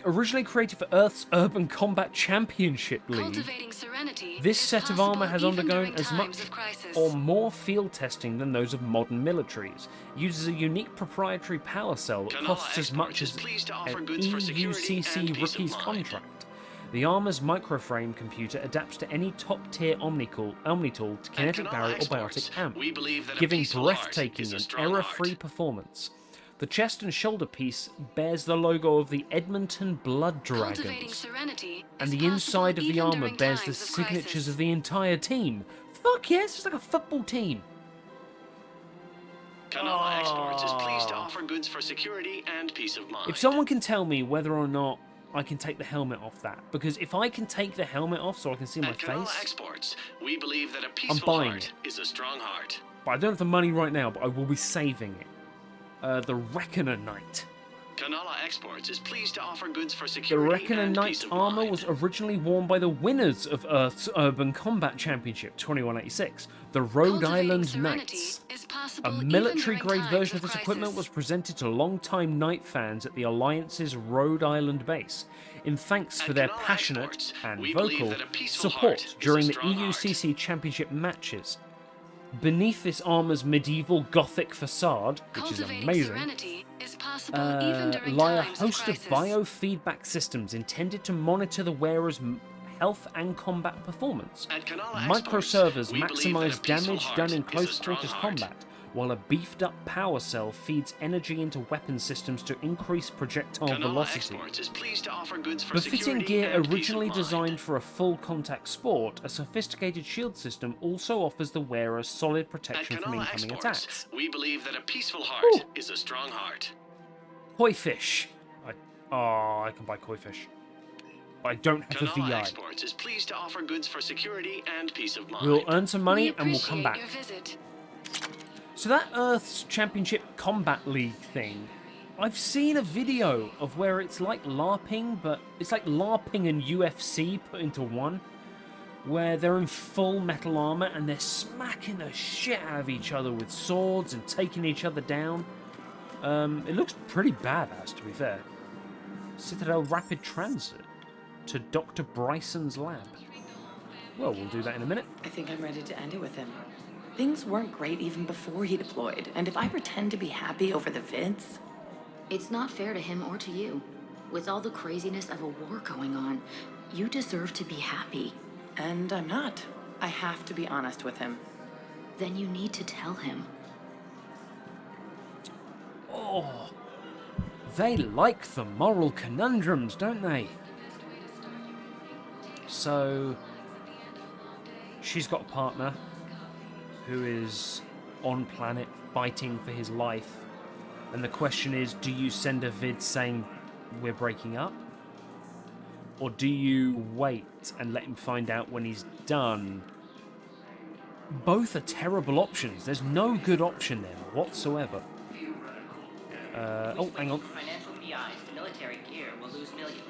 Originally created for Earth's Urban Combat Championship League, Cultivating serenity this is set of possible armor has even undergone during as times much of crisis. or more field testing than those of modern militaries. Uses a unique proprietary power cell that Kanala costs as much Exports as is pleased to an offer goods for security EUCC and peace of rookie's mind. contract. The armor's microframe computer adapts to any top-tier Omni-tool to kinetic Kanala barrel or Exports, biotic amp, we believe that a giving peaceful heart breathtaking is a and strong error-free heart. performance. The chest and shoulder piece bears the logo of the Edmonton Blood Cultivating Dragons, serenity and is the possible inside of the even armor during bears the times of signatures crisis. of the entire team. Fuck yes, it's like a football team. Kanala Exports is pleased to offer goods for security and peace of mind. If someone can tell me whether or not I can take the helmet off that, because if I can take the helmet off so I can see my At Kanala face, Exports, we believe that a peaceful buying heart is a strong heart. but I don't have the money right now, but I will be saving it. The Reckoner Knight. Kanala Exports is pleased to offer goods for The security Reckoner and Knight's peace of armor mind. was originally worn by the winners of Earth's Urban Combat Championship 2186, the Rhode Cultivating Island serenity Knights. is possible A even military-grade during version times of this crisis. equipment was presented to long-time Knight fans at the Alliance's Rhode Island base, in thanks for their passionate and we believe vocal that a peaceful support heart is a during the strong heart. EUCC Championship matches. Beneath this armor's medieval Gothic facade, which is Cultivating amazing, serenity is possible even during lie a times host of crisis. biofeedback systems intended to monitor the wearer's health and combat performance. At Kanala Microservers Exports, we believe that a maximize peaceful damage heart done in is a close strong quarters heart. combat, while a beefed up power cell feeds energy into weapon systems to increase projectile Kanala velocity. Exports is pleased to offer goods for Befitting security gear and peace originally of mind. designed for a full contact sport, a sophisticated shield system also offers the wearer solid At protection from Kanala incoming Exports, attacks. we believe that a peaceful heart Ooh. is a strong heart. Koi fish. I can buy koi fish. But I don't have a Kanala VI. Exports is pleased to offer goods for security and peace of mind. We'll earn some money and we'll come back. Your visit. So that Earth's Championship Combat League thing, I've seen a video of where it's like LARPing, but it's like LARPing and UFC put into one, where they're in full metal armor and they're smacking the shit out of each other with swords and taking each other down. It looks pretty badass, to be fair. Citadel Rapid Transit to Dr. Bryson's lab. Well, we'll do that in a minute. I think I'm ready to end it with him. Things weren't great even before he deployed, and if I pretend to be happy over the vids... It's not fair to him or to you. With all the craziness of a war going on, you deserve to be happy. And I'm not. I have to be honest with him. Then you need to tell him. Oh, they like the moral conundrums, don't they? So, she's got a partner who is on planet fighting for his life. And the question is, do you send a vid saying we're breaking up? Or do you wait and let him find out when he's done? Both are terrible options. There's no good option there whatsoever. Oh, hang on. Financial VIs to military gear will lose millions.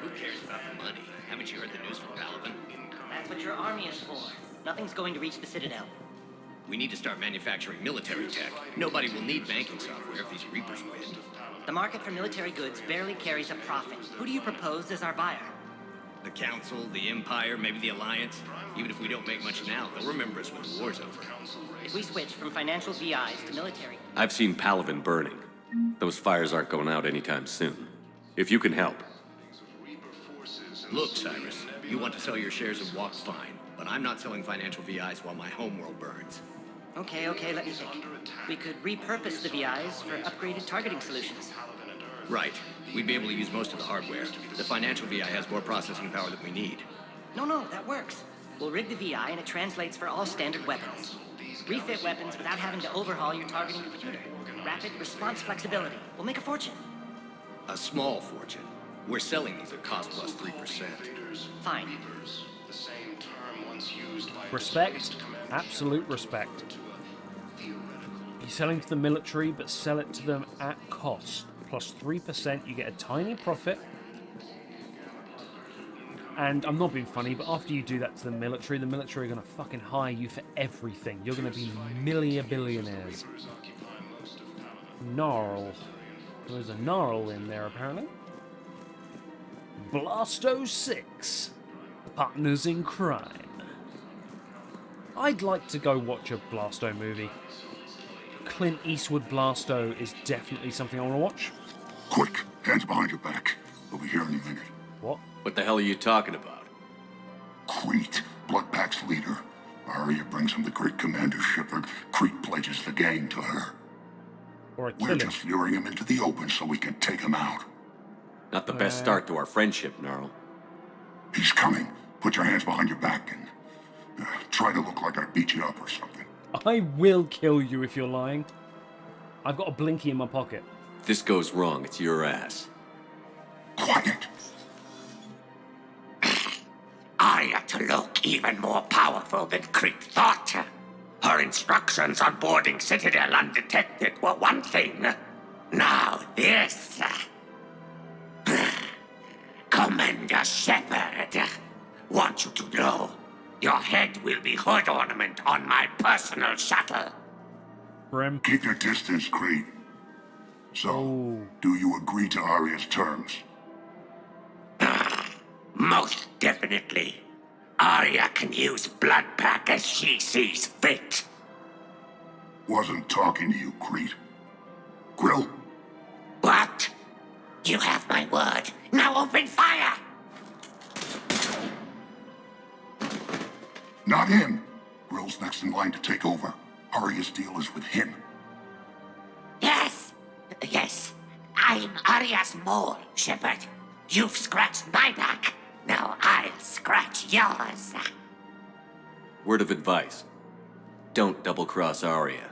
Who cares about the money? Haven't you heard the news from Paladin? That's what your army is for. Nothing's going to reach the Citadel. We need to start manufacturing military tech. Nobody will need banking software if these Reapers win. The market for military goods barely carries a profit. Who do you propose as our buyer? The Council, the Empire, maybe the Alliance. Even if we don't make much now, they'll remember us when the war's over. If we switch from financial VIs to military... I've seen Paladin burning. Those fires aren't going out anytime soon. If you can help. Look, Cyrus, you want to sell your shares of Walk, fine. But I'm not selling financial VIs while my homeworld burns. Okay, let me think. We could repurpose the VIs for upgraded targeting solutions. Right. We'd be able to use most of the hardware. The financial VI has more processing power than we need. No, that works. We'll rig the VI and it translates for all standard weapons. Refit weapons without having to overhaul your targeting computer. Rapid response flexibility. We'll make a fortune. A small fortune. We're selling these at cost plus 3%. Fine. Respect. Absolute respect. You're selling to the military, but sell it to them at cost. Plus 3%, you get a tiny profit. And I'm not being funny, but after you do that to the military are going to fucking hire you for everything. You're going to be billionaires. Gnarl. There's a gnarl in there, apparently. Blasto 6. Partners in crime. I'd like to go watch a Blasto movie. Clint Eastwood Blasto is definitely something I want to watch. Quick, hands behind your back. We'll be here in a minute. What? What the hell are you talking about? Crete, Bloodpack's leader. Aria brings him the great commander shipper. Crete pledges the gang to her. We're just luring him into the open so we can take him out. Not the best start to our friendship, Gnarl. He's coming. Put your hands behind your back and try to look like I beat you up or something. I will kill you if you're lying. I've got a blinky in my pocket. If this goes wrong, it's your ass. Quiet. Aria to look even more powerful than Crete thought. Her instructions on boarding Citadel undetected were one thing. Now this. Commander Shepard, want you to know, your head will be hood ornament on my personal shuttle. Brim. Keep your distance, Crete. So, do you agree to Aria's terms? Most definitely. Aria can use Bloodpack as she sees fit. Wasn't talking to you, Crete. Grill? What? You have my word. Now open fire! Not him. Grill's next in line to take over. Aria's deal is with him. Yes. Yes. I'm Aria's mole, Shepard. You've scratched my back. Now I'll scratch yours. Word of advice. Don't double-cross Aria.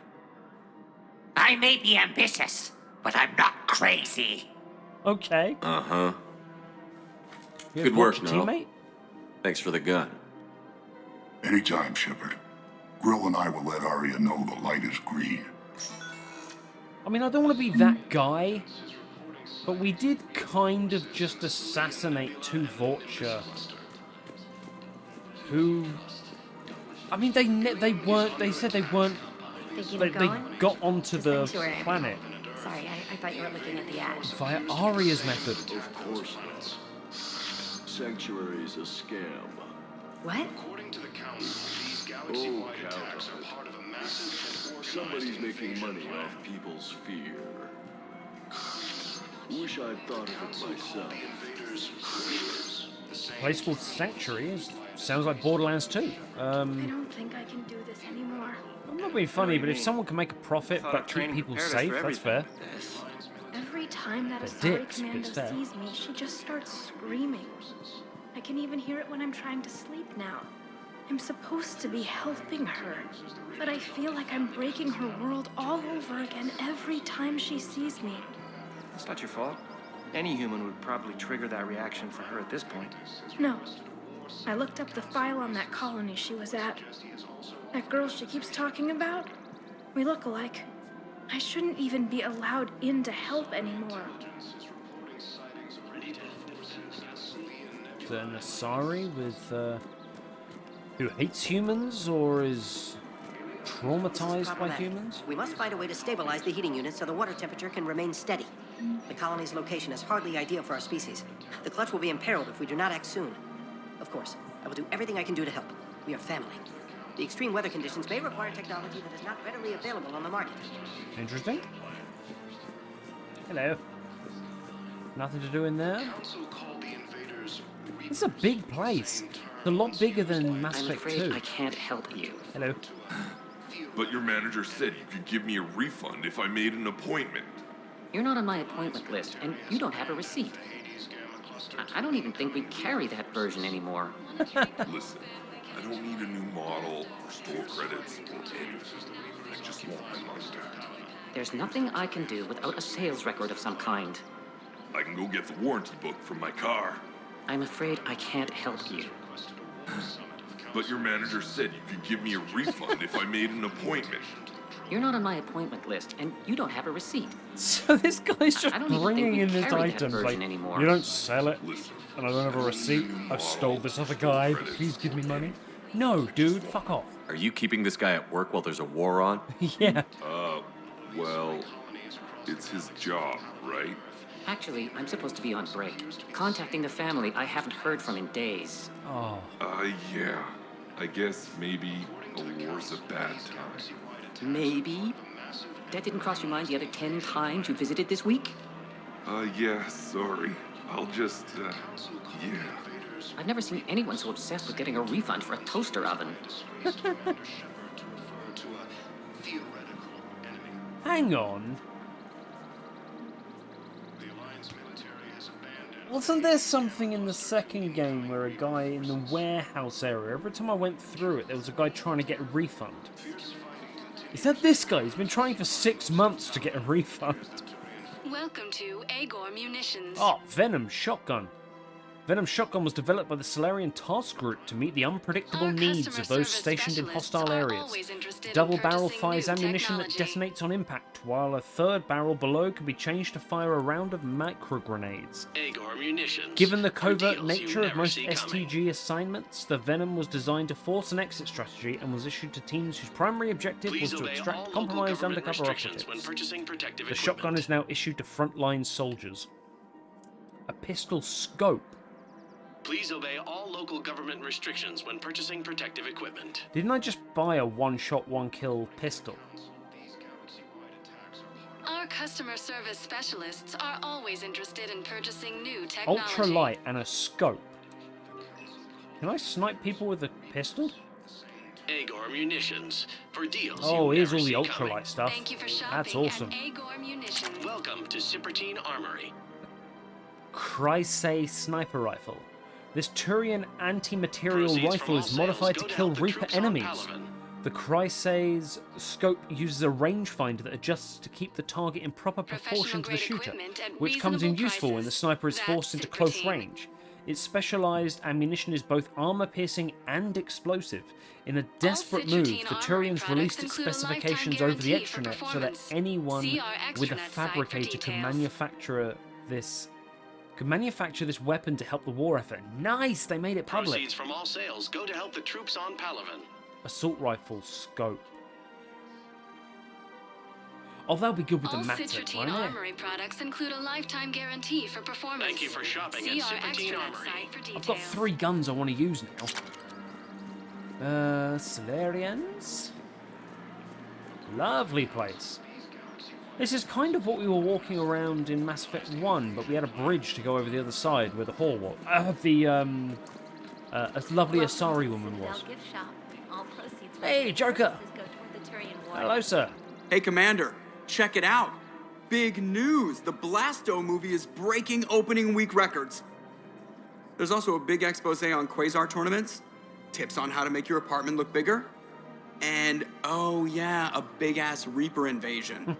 I may be ambitious, but I'm not crazy. Okay. Uh-huh. Good work, no? teammate. Thanks for the gun. Anytime, Shepard. Grill and I will let Aria know the light is green. I mean, I don't want to be that guy, but we did kind of just assassinate 2 Vulture. Who... I mean, they weren't... They said they weren't... They got onto the planet. Sorry, I thought you were looking at the ad. Via Aria's method. Of course not. Sanctuary's a scam. What? According to the Council, these galaxy-wide attacks are part of a massive and somebody's making money off people's fear. Wish I'd thought of it myself. A place called Sanctuary sounds like Borderlands 2. I don't think I can do this anymore. I'm not being funny, but if someone can make a profit but keep people safe, that's fair. Every time that They're Asari dicks, but commando it's fair. sees me, she just starts screaming. I can even hear it when I'm trying to sleep now. I'm supposed to be helping her, but I feel like I'm breaking her world all over again every time she sees me. It's not your fault. Any human would probably trigger that reaction for her at this point. No. I looked up the file on that colony she was at. That girl she keeps talking about? We look alike. I shouldn't even be allowed in to help anymore. Is an Asari with who hates humans or is traumatized by humans? We must find a way to stabilize the heating unit so the water temperature can remain steady. The colony's location is hardly ideal for our species. The clutch will be imperiled if we do not act soon. Of course, I will do everything I can do to help. We are family. The extreme weather conditions may require technology that is not readily available on the market. Interesting. Hello. Nothing to do in there? It's a big place. It's a lot bigger than Mass I'm Effect afraid 2. I can't help you. Hello. But your manager said you could give me a refund if I made an appointment. You're not on my appointment list, and you don't have a receipt. I don't even think we carry that version anymore. Listen, I don't need a new model or store credits or anything. I just want my money back. There's nothing I can do without a sales record of some kind. I can go get the warranty book from my car. I'm afraid I can't help you. But your manager said you could give me a refund if I made an appointment. You're not on my appointment list, and you don't have a receipt. So this guy's just I don't even bringing think in we his carry that items like, version anymore. you don't sell it, and I don't have a receipt. I've stole this other guy, but please give me money. No, dude, fuck off. Are you keeping this guy at work while there's a war on? Yeah. Well, it's his job, right? Actually, I'm supposed to be on break. Contacting the family I haven't heard from in days. Oh. Yeah. I guess maybe a war's a bad time. Maybe? That didn't cross your mind the other 10 times you visited this week? Yeah, sorry. I'll just, yeah. I've never seen anyone so obsessed with getting a refund for a toaster oven. Hang on. Wasn't there something in the second game where a guy in the warehouse area, every time I went through it, there was a guy trying to get a refund? Is that this guy? He's been trying for 6 months to get a refund. Welcome to Agor Munitions. Oh, Venom Shotgun. Venom Shotgun was developed by the Solarian Task Group to meet the unpredictable needs of those stationed in hostile areas. Double barrel fires ammunition that detonates on impact, while a third barrel below can be changed to fire a round of micro grenades. Agor Munitions. Given the covert For deals you nature of never most see coming. STG assignments, the Venom was designed to force an exit strategy and was issued to teams whose primary objective Please was to obey all extract local compromised government undercover restrictions operatives. when purchasing protective The equipment. shotgun is now issued to frontline soldiers. A pistol scope. Please obey all local government restrictions when purchasing protective equipment. Didn't I just buy a one-shot, one-kill pistol? Our customer service specialists are always interested in purchasing new technology. Ultralight and a scope. Can I snipe people with a pistol? Agor Munitions for deals Oh, you here's never all the see ultralight coming. stuff. Thank you for shopping That's awesome. at Agor Munitions. Welcome to Cypertine Armory. Chrysay sniper rifle. This Turian anti-material Proceeds rifle from all is modified to sales go to kill help the Reaper troops on enemies. Palaven. The Chrysay's scope uses a rangefinder that adjusts to keep the target in proper proportion to the shooter, which comes in useful when the sniper is forced into close range. Its specialized ammunition is both armor-piercing and explosive. In a desperate move, the Turians released its specifications over the extranet so that anyone with a fabricator could manufacture this weapon to help the war effort. Nice! They made it public. Proceeds from all sales go to help the troops on Palaven. Assault rifle scope. Oh, that'll be good with the map set, Citrotine won't it? Armory products include a lifetime guarantee for performance. Thank you for shopping See at our Cypertine extranet Armory. site for details. I've got 3 guns I want to use now. Solarians. Lovely place. This is kind of what we were walking around in Mass Effect 1, but we had a bridge to go over the other side where the hall was. A lovely Asari woman was. Hey, Joker! Hello, sir. Hey, Commander, check it out. Big news! The Blasto movie is breaking opening week records. There's also a big expose on Quasar tournaments, tips on how to make your apartment look bigger, and, oh yeah, a big-ass Reaper invasion.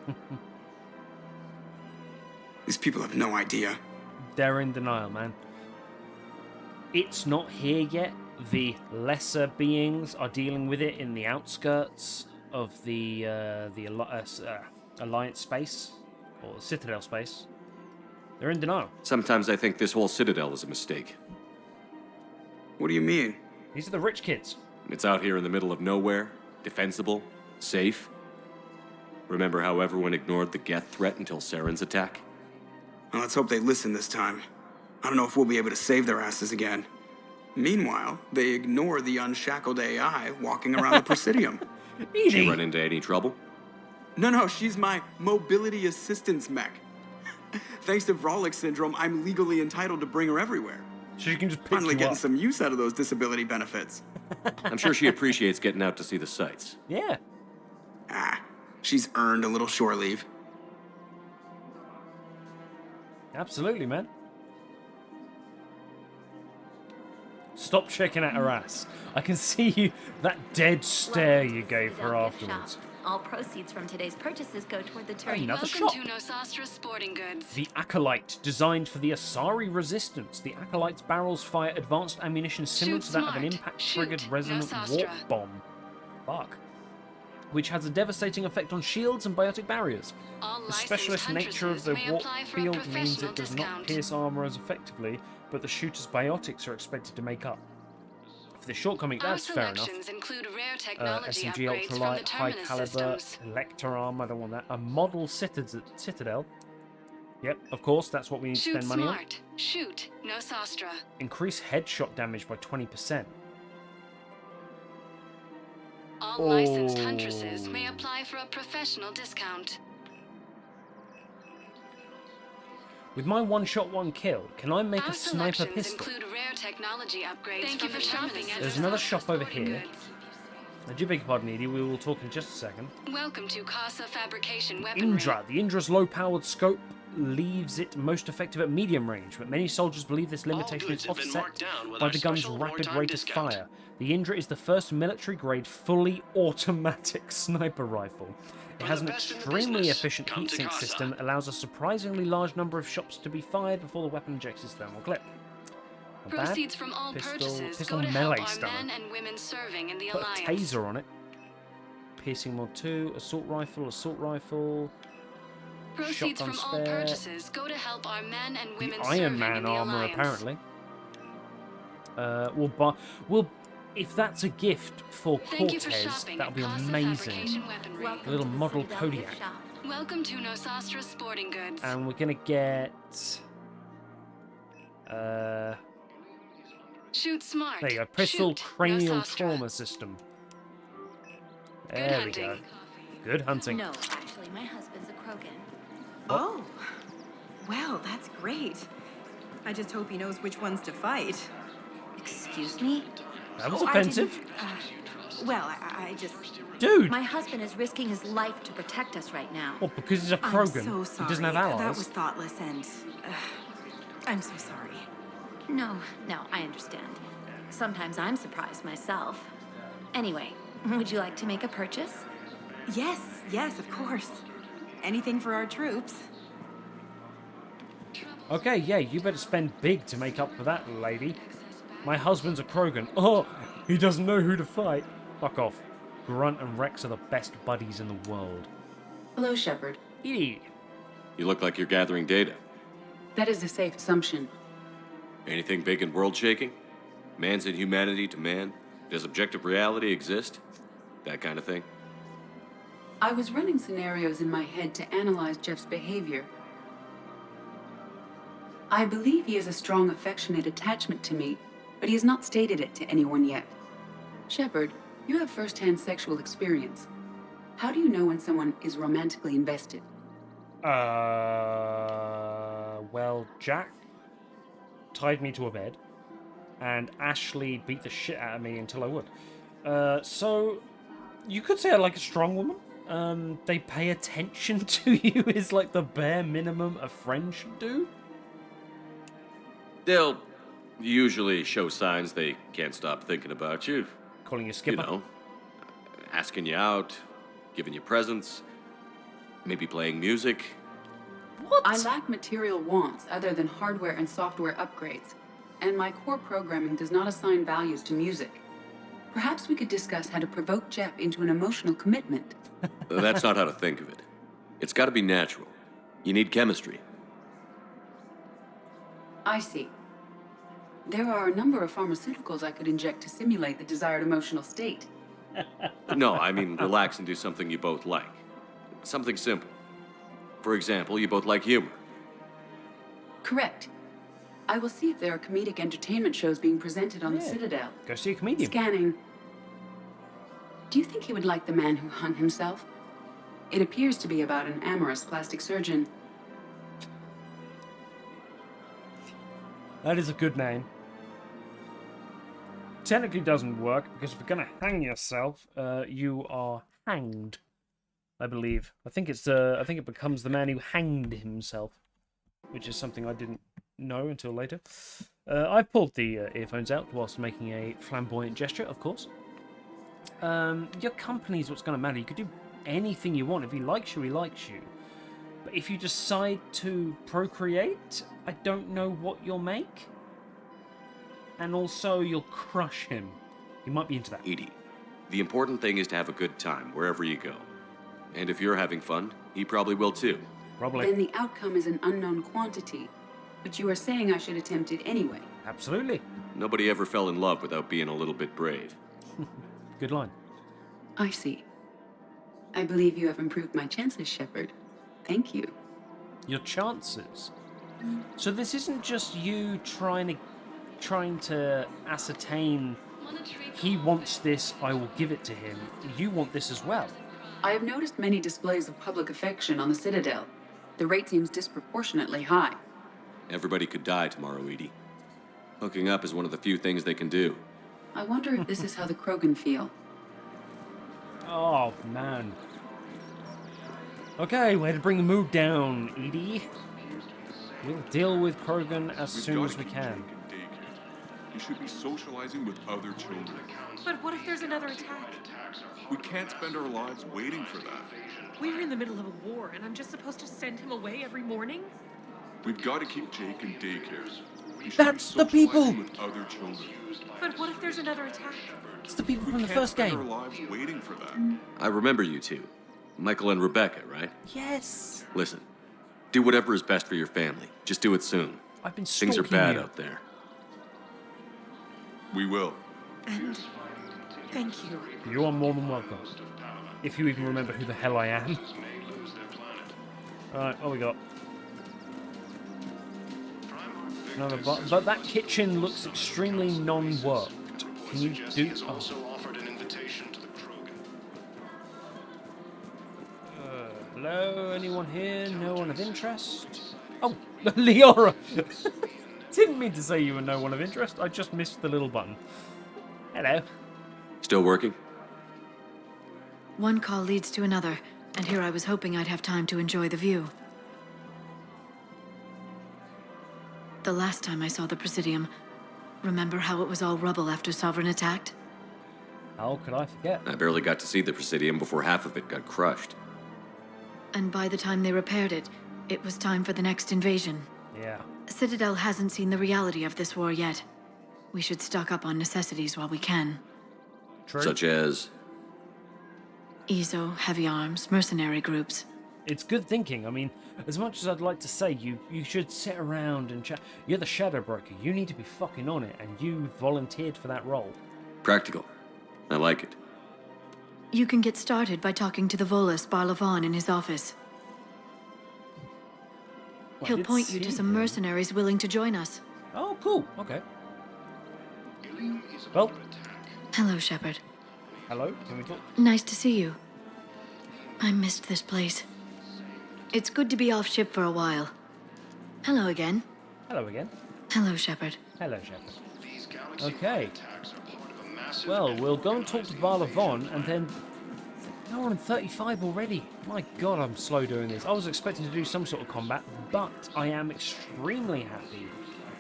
These people have no idea. They're in denial, man. It's not here yet. The lesser beings are dealing with it in the outskirts of the Alliance space, or Citadel space. They're in denial. Sometimes I think this whole Citadel is a mistake. What do you mean? These are the rich kids. It's out here in the middle of nowhere, defensible, safe. Remember how everyone ignored the Geth threat until Saren's attack? Well, let's hope they listen this time. I don't know if we'll be able to save their asses again. Meanwhile, they ignore the unshackled AI walking around the Presidium. Did you run into any trouble? No, she's my mobility assistance mech. Thanks to Vrolic syndrome, I'm legally entitled to bring her everywhere. So you can just pick Finally you getting up. some use out of those disability benefits. I'm sure she appreciates getting out to see the sights. Yeah. She's earned a little shore leave. Absolutely, man. Stop checking at her ass. I can see you, that dead stare you gave her afterwards. All proceeds from today's purchases go toward the Turian. Another Welcome shop. to Nosastra Sporting Goods. The Acolyte, designed for the Asari resistance. The Acolyte's barrels fire advanced ammunition similar to that of an impact-triggered resonant warp bomb. Fuck. Which has a devastating effect on shields and biotic barriers. The specialist nature of the warp field means it does not pierce armor as effectively, but the shooter's biotics are expected to make up. For the shortcoming, that's fair enough. Include rare technology SMG upgrades from ultralight, the high Terminus caliber, systems. Elector armor, I don't want that. A model Citadel. Yep, of course, that's what we need to Shoot spend money on. smart. Shoot Nosastra. Increase headshot damage by 20%. All licensed huntresses may apply for a professional discount. With my one-shot, one-kill, can I make Our a sniper selections pistol? include rare technology upgrades. Thank you for shopping at There's another shop over here. I do beg your pardon, Edie, we will talk in just a second. Welcome to Casa Fabrication Weaponry. Indra. The Indra's low-powered scope leaves it most effective at medium range, but many soldiers believe this limitation is offset by the gun's rapid rate of fire. The Indra is the first military-grade, fully automatic sniper rifle. It has an extremely efficient heatsink system that allows a surprisingly large number of shots to be fired before the weapon ejects its thermal clip. Not bad. Proceeds from all purchases Pistol go to melee help our stunner. men and women serving in the Put Alliance. a taser on it. Piercing mod 2, assault rifle. Proceeds Shotgun from all spare. purchases go to help our men and women The serving Iron in Man the armor, Alliance. apparently. If that's a gift for Thank you for Cortez, shopping that'll at be Casa amazing. Fabrication Weaponry. A little model Kodiak. Welcome to Nosastra Sporting Goods. And we're gonna get Shoot smart. there you go, pistol Shoot cranial Nosastra. trauma system. Good There we hunting. go. Good hunting. No, actually, my husband's a Krogan. Oh, well, that's great. I just hope he knows which ones to fight. Excuse me? That was Oh, I offensive. didn't- Well, I just... Dude! My husband is risking his life to protect us right now. Well, because he's a I'm Krogan. so sorry. He doesn't have allies. That was thoughtless and... I'm so sorry. No, I understand. Sometimes I'm surprised myself. Anyway, would you like to make a purchase? Yes, of course. Anything for our troops. Okay, yeah, you better spend big to make up for that, lady. My husband's a Krogan. Oh, he doesn't know who to fight. Fuck off. Grunt and Rex are the best buddies in the world. Hello, Shepard. Yeah. You look like you're gathering data. That is a safe assumption. Anything big and world-shaking? Man's inhumanity to man? Does objective reality exist? That kind of thing? I was running scenarios in my head to analyze Jeff's behavior. I believe he has a strong affectionate attachment to me, but he has not stated it to anyone yet. Shepard, you have first-hand sexual experience. How do you know when someone is romantically invested? Well, Jack tied me to a bed, and Ashley beat the shit out of me until I would. So, you could say I like a strong woman. They pay attention to you is like the bare minimum a friend should do. They'll usually show signs they can't stop thinking about you. Calling you skipper? You know, asking you out, giving you presents, maybe playing music. What? I lack material wants other than hardware and software upgrades, and my core programming does not assign values to music. Perhaps we could discuss how to provoke Jeff into an emotional commitment. That's not how to think of it. It's got to be natural. You need chemistry. I see. There are a number of pharmaceuticals I could inject to simulate the desired emotional state. No, I mean relax and do something you both like. Something simple. For example, you both like humor. Correct. I will see if there are comedic entertainment shows being presented on the Citadel. Go see a comedian. Scanning. Do you think he would like The Man Who Hung Himself? It appears to be about an amorous plastic surgeon. That is a good name. Technically doesn't work, because if you're going to hang yourself, you are hanged, I believe. I think it becomes The Man Who Hanged Himself, which is something I didn't know until later. I pulled the earphones out whilst making a flamboyant gesture, of course. Your company's what's going to matter. You could do anything you want. If he likes you, he likes you. But if you decide to procreate, I don't know what you'll make. And also, you'll crush him. He might be into that. Edie, the important thing is to have a good time wherever you go. And if you're having fun, he probably will too. Probably. Then the outcome is an unknown quantity. But you are saying I should attempt it anyway. Absolutely. Nobody ever fell in love without being a little bit brave. Good line. I see. I believe you have improved my chances, Shepard. Thank you. Your chances? So this isn't just you trying to ascertain he wants this, I will give it to him. You want this as well. I have noticed many displays of public affection on the Citadel. The rate seems disproportionately high. Everybody could die tomorrow, Edie. Hooking up is one of the few things they can do. I wonder if this is how the Krogan feel. Oh, man. Okay, way to bring the mood down, Edie. We'll deal with Krogan as soon as we can. You should be socializing with other children. But what if there's another attack? We can't spend our lives waiting for that. We're in the middle of a war, and I'm just supposed to send him away every morning? We've got to keep Jake in daycare. That's the people! With other children. But what if there's another attack? It's the people from the first game. Our lives waiting for that. I remember you two. Michael and Rebecca, right? Yes. Listen, do whatever is best for your family. Just do it soon. I've been Things are stalking bad you. out there. We will. And thank you. You are more than welcome. If you even remember who the hell I am. Alright, what we got? Another but that kitchen looks extremely non-worked. Can you do... Oh. Hello? Anyone here? No one of interest? Oh, Leora! Didn't mean to say you were no one of interest. I just missed the little button. Hello. Still working? One call leads to another, and here I was hoping I'd have time to enjoy the view. The last time I saw the Presidium, remember how it was all rubble after Sovereign attacked? How could I forget? I barely got to see the Presidium before half of it got crushed. And by the time they repaired it, it was time for the next invasion. Yeah. Citadel hasn't seen the reality of this war yet. We should stock up on necessities while we can. True. Such as? EZO, heavy arms, mercenary groups. It's good thinking. I mean, as much as I'd like to say you should sit around and chat. You're the Shadow Broker. You need to be fucking on it, and you volunteered for that role. Practical. I like it. You can get started by talking to the Volus Barlavon in his office. He'll point you to some mercenaries willing to join us. Oh, cool. Okay. Well. Hello, Shepard. Hello. Can we talk? Nice to see you. I missed this place. It's good to be off ship for a while. Hello again. Hello again. Hello, Shepard. Hello, Shepard. Okay. Well, we'll go and talk to Barlavon, and then... An hour and 35 already. My god, I'm slow doing this. I was expecting to do some sort of combat, but I am extremely happy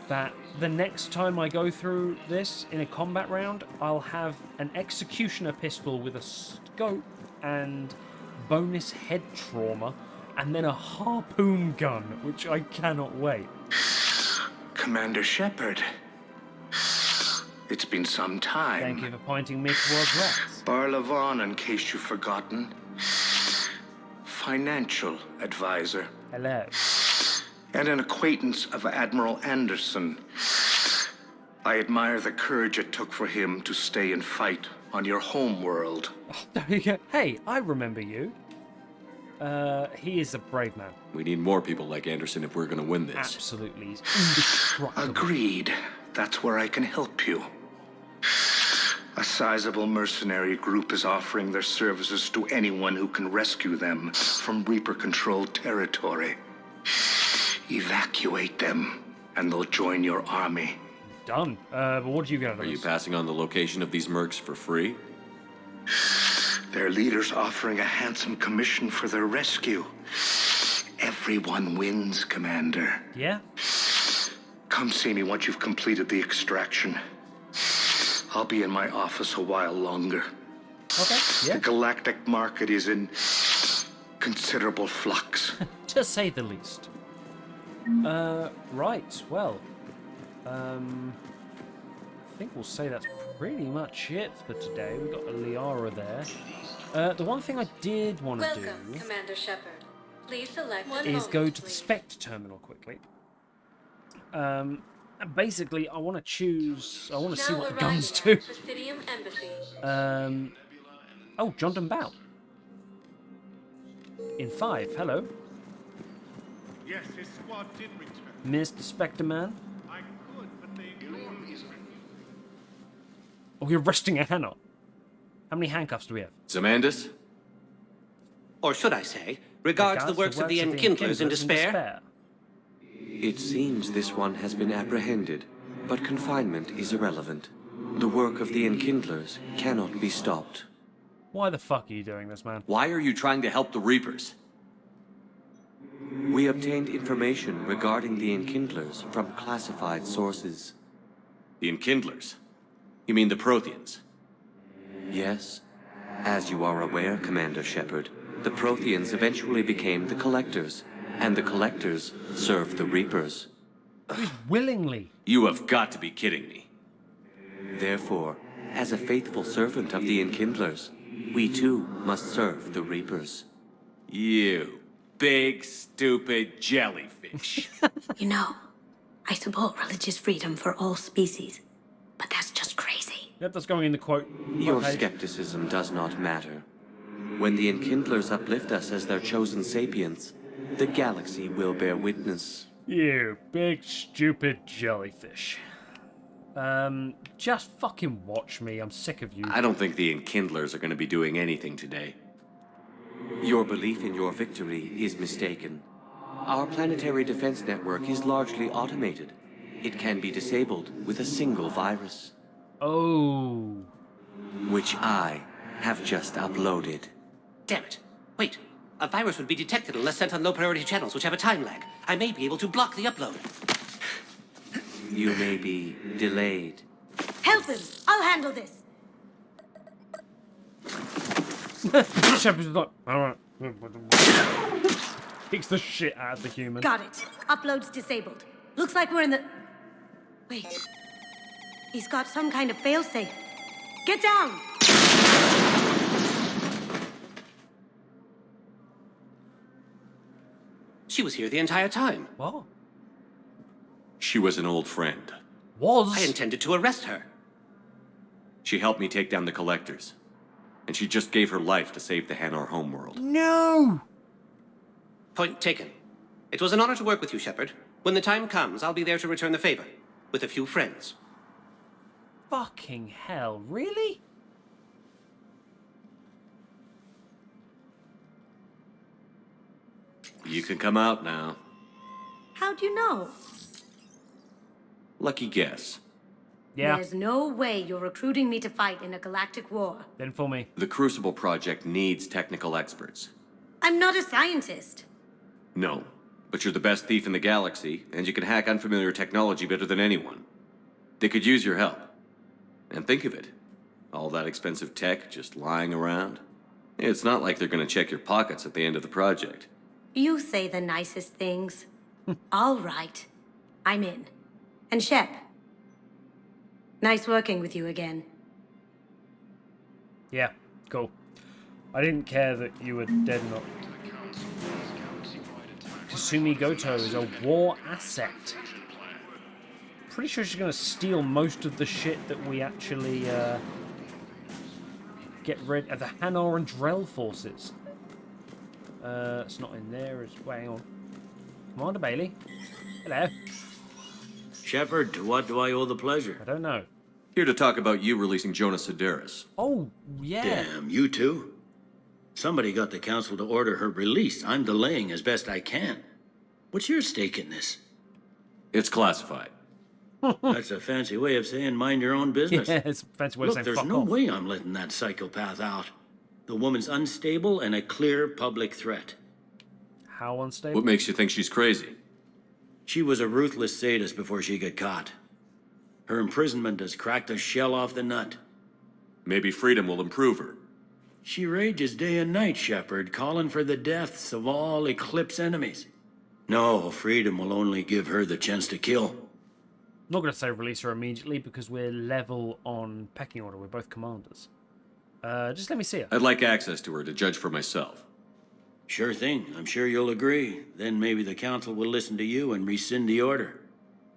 that the next time I go through this in a combat round, I'll have an executioner pistol with a scope and bonus head trauma, and then a harpoon gun, which I cannot wait. Commander Shepard. It's been some time. Thank you for pointing me towards Rex. Barlavon, in case you've forgotten. Financial advisor. Hello. And an acquaintance of Admiral Anderson. I admire the courage it took for him to stay and fight on your home world. Hey, I remember you. He is a brave man. We need more people like Anderson if we're going to win this. Absolutely. He's indestructible. Agreed. That's where I can help you. A sizable mercenary group is offering their services to anyone who can rescue them from Reaper-controlled territory. Evacuate them, and they'll join your army. Done. But what do you get out of this? Are you passing on the location of these mercs for free? Their leader's offering a handsome commission for their rescue. Everyone wins, Commander. Yeah? Come see me once you've completed the extraction. I'll be in my office a while longer. Okay, yeah. The galactic market is in considerable flux. To say the least. Right, well. I think we'll say that's pretty much it for today. We've got a Liara there. The one thing I did want to do... Welcome, Commander Shepard. Please select is go to the Spectre terminal quickly. Basically, I want to choose... I want to see what the guns do. Oh, John Dunbow. In 5, hello. Yes, his squad did return. Mr. Spectre Man. I could, but they ignored me. Oh, you're arresting a hanar. How many handcuffs do we have? Zamandus? Or should I say, regards the works of the Enkindlers in despair? It seems this one has been apprehended, but confinement is irrelevant. The work of the Enkindlers cannot be stopped. Why the fuck are you doing this, man? Why are you trying to help the Reapers? We obtained information regarding the Enkindlers from classified sources. The Enkindlers? You mean the Protheans? Yes. As you are aware, Commander Shepard, the Protheans eventually became the Collectors, and the Collectors served the Reapers. Willingly. You have got to be kidding me. Therefore, as a faithful servant of the Enkindlers, we too must serve the Reapers. You big, stupid jellyfish. You know, I support religious freedom for all species, but that's just crazy. Yep, that's going in the quote. Your skepticism does not matter. When the Enkindlers uplift us as their chosen sapients, the galaxy will bear witness. You big, stupid jellyfish. Just fucking watch me. I'm sick of you. I don't think the Enkindlers are going to be doing anything today. Your belief in your victory is mistaken. Our planetary defense network is largely automated. It can be disabled with a single virus. Oh. Which I have just uploaded. Damn it. Wait. A virus would be detected unless sent on low-priority channels, which have a time lag. I may be able to block the upload. You may be delayed. Help him! I'll handle this! Shepard's like, alright. Kicks the shit out of the human. Got it. Upload's disabled. Looks like we're in the... Wait. He's got some kind of failsafe. Get down! She was here the entire time. What? She was an old friend. Was? I intended to arrest her. She helped me take down the collectors. And she just gave her life to save the Hanar homeworld. No! Point taken. It was an honor to work with you, Shepard. When the time comes, I'll be there to return the favor. With a few friends. Fucking hell, really? You can come out now. How'd you know? Lucky guess. Yeah. There's no way you're recruiting me to fight in a galactic war. Then for me. The Crucible Project needs technical experts. I'm not a scientist. No, but you're the best thief in the galaxy, and you can hack unfamiliar technology better than anyone. They could use your help. And think of it. All that expensive tech just lying around. It's not like they're gonna check your pockets at the end of the project. You say the nicest things. All right. I'm in. And Shep. Nice working with you again. Yeah, cool. I didn't care that you were dead or not. Kasumi Goto is a war asset. Pretty sure she's going to steal most of the shit that we actually get rid of. The Hanar and Drell forces. It's not in there. It's hang on. Commander Bailey. Hello. Shepard, to what do I owe the pleasure? I don't know. Here to talk about you releasing Jonas Sedaris. Oh, yeah. Damn, you too? Somebody got the council to order her release. I'm delaying as best I can. What's your stake in this? It's classified. That's a fancy way of saying mind your own business. Yeah, it's a fancy way of saying there's fuck no off. way I'm letting that psychopath out. The woman's unstable and a clear public threat. How unstable? What makes you think she's crazy? She was a ruthless sadist before she got caught. Her imprisonment has cracked the shell off the nut. Maybe freedom will improve her. She rages day and night, Shepard, calling for the deaths of all Eclipse enemies. No, freedom will only give her the chance to kill. I'm not going to say release her immediately because we're level on pecking order. We're both commanders. Just let me see her. I'd like access to her to judge for myself. Sure thing. I'm sure you'll agree. Then maybe the council will listen to you and rescind the order.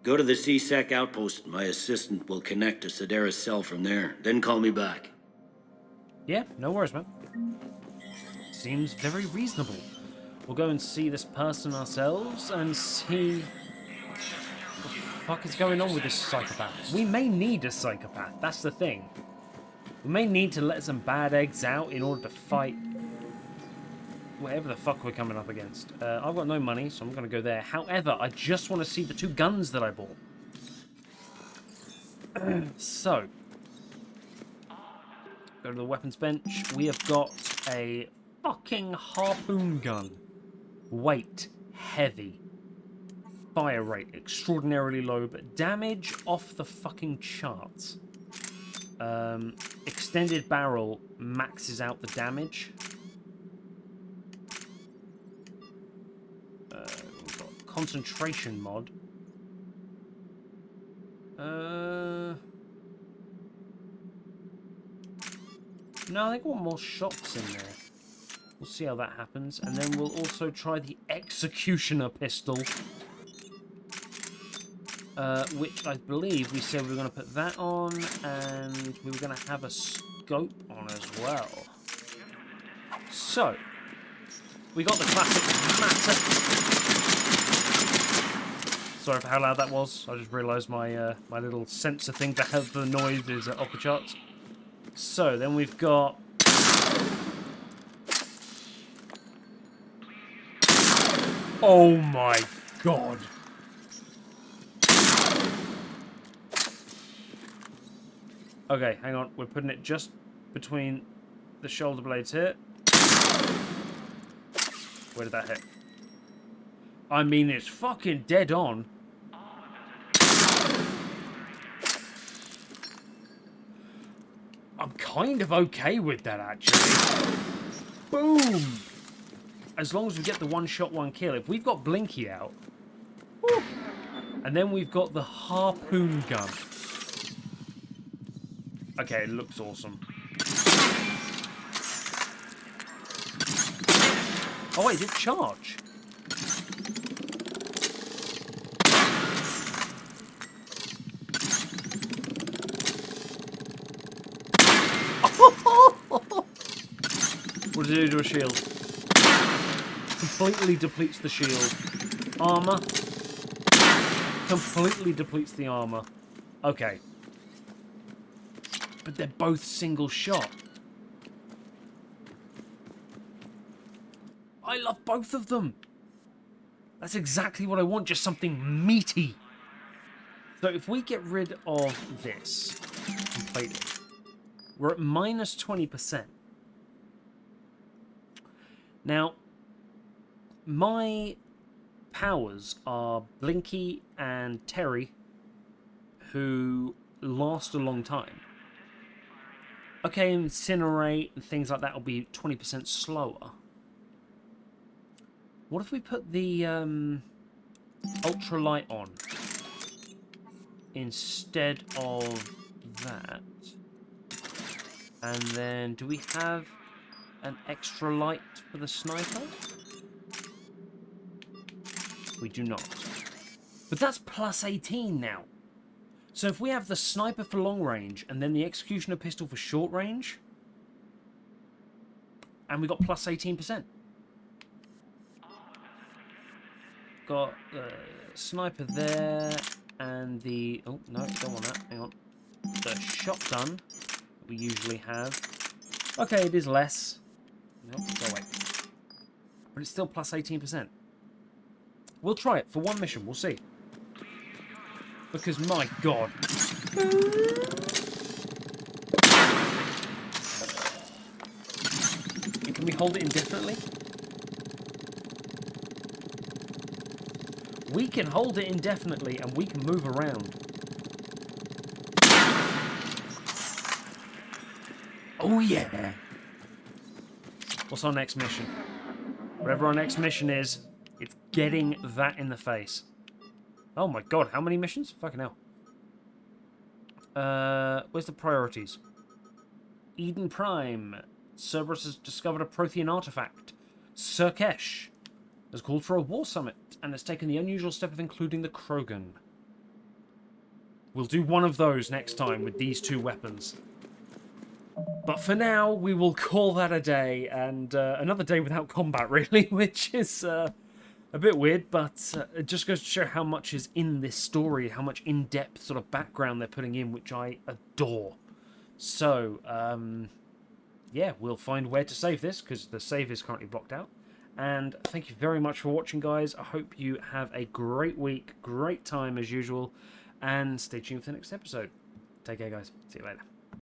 Go to the C-Sec outpost. My assistant will connect to Sedaris' cell from there. Then call me back. Yeah, no worries, man. Seems very reasonable. We'll go and see this person ourselves and see what the fuck is going on with this psychopath. We may need a psychopath, that's the thing. We may need to let some bad eggs out in order to fight whatever the fuck we're coming up against. I've got no money, so I'm going to go there. However, I just want to see the 2 guns that I bought. So, go to the weapons bench. We have got a fucking harpoon gun. Weight, heavy. Fire rate, extraordinarily low, but damage off the fucking charts. Extended barrel maxes out the damage. We've got concentration mod. No, I think I want more shots in there. We'll see how that happens. And then we'll also try the Executioner pistol. Which I believe we said we were going to put that on. And we were going to have a scope on as well. So, we got the classic matter. Sorry for how loud that was. I just realised my my little sensor thing to have the noise is off the charts. So then we've got oh my god. Okay, hang on. We're putting it just between the shoulder blades here. Where did that hit? I mean, it's fucking dead on. I'm kind of okay with that, actually. Boom! As long as we get the one shot, one kill. If we've got Blinky out... Woo, and then we've got the harpoon gun. Okay, it looks awesome. Oh wait, did it charge? What does it do to a shield? Completely depletes the shield. Armor. Completely depletes the armor. Okay. But they're both single shot. I love both of them. That's exactly what I want, just something meaty. So if we get rid of this completely, we're at minus 20%. Now, my powers are Blinky and Terry, who last a long time. Okay, Incinerate and things like that will be 20% slower. What if we put the ultralight on instead of that? And then, do we have an extra light for the sniper? We do not. But that's plus 18 now. So if we have the sniper for long range and then the executioner pistol for short range, and we got plus 18%. Got the sniper there and the... Oh, no, don't want that. Hang on. The shotgun that we usually have. Okay, it is less. Nope, go away. But it's still plus 18%. We'll try it for one mission. We'll see. Because, my God. And can we hold it indefinitely? We can hold it indefinitely and we can move around. Oh, yeah. What's our next mission? Whatever our next mission is, it's getting that in the face. Oh my God, how many missions? Fucking hell. Where's the priorities? Eden Prime. Cerberus has discovered a Prothean artifact. Surkesh has called for a war summit and has taken the unusual step of including the Krogan. We'll do one of those next time with these two weapons. But for now, we will call that a day, and another day without combat, really, which is a bit weird, but it just goes to show how much is in this story, how much in-depth sort of background they're putting in, which I adore. So, yeah, we'll find where to save this, because the save is currently blocked out. And thank you very much for watching, guys. I hope you have a great week, great time as usual, and stay tuned for the next episode. Take care, guys. See you later.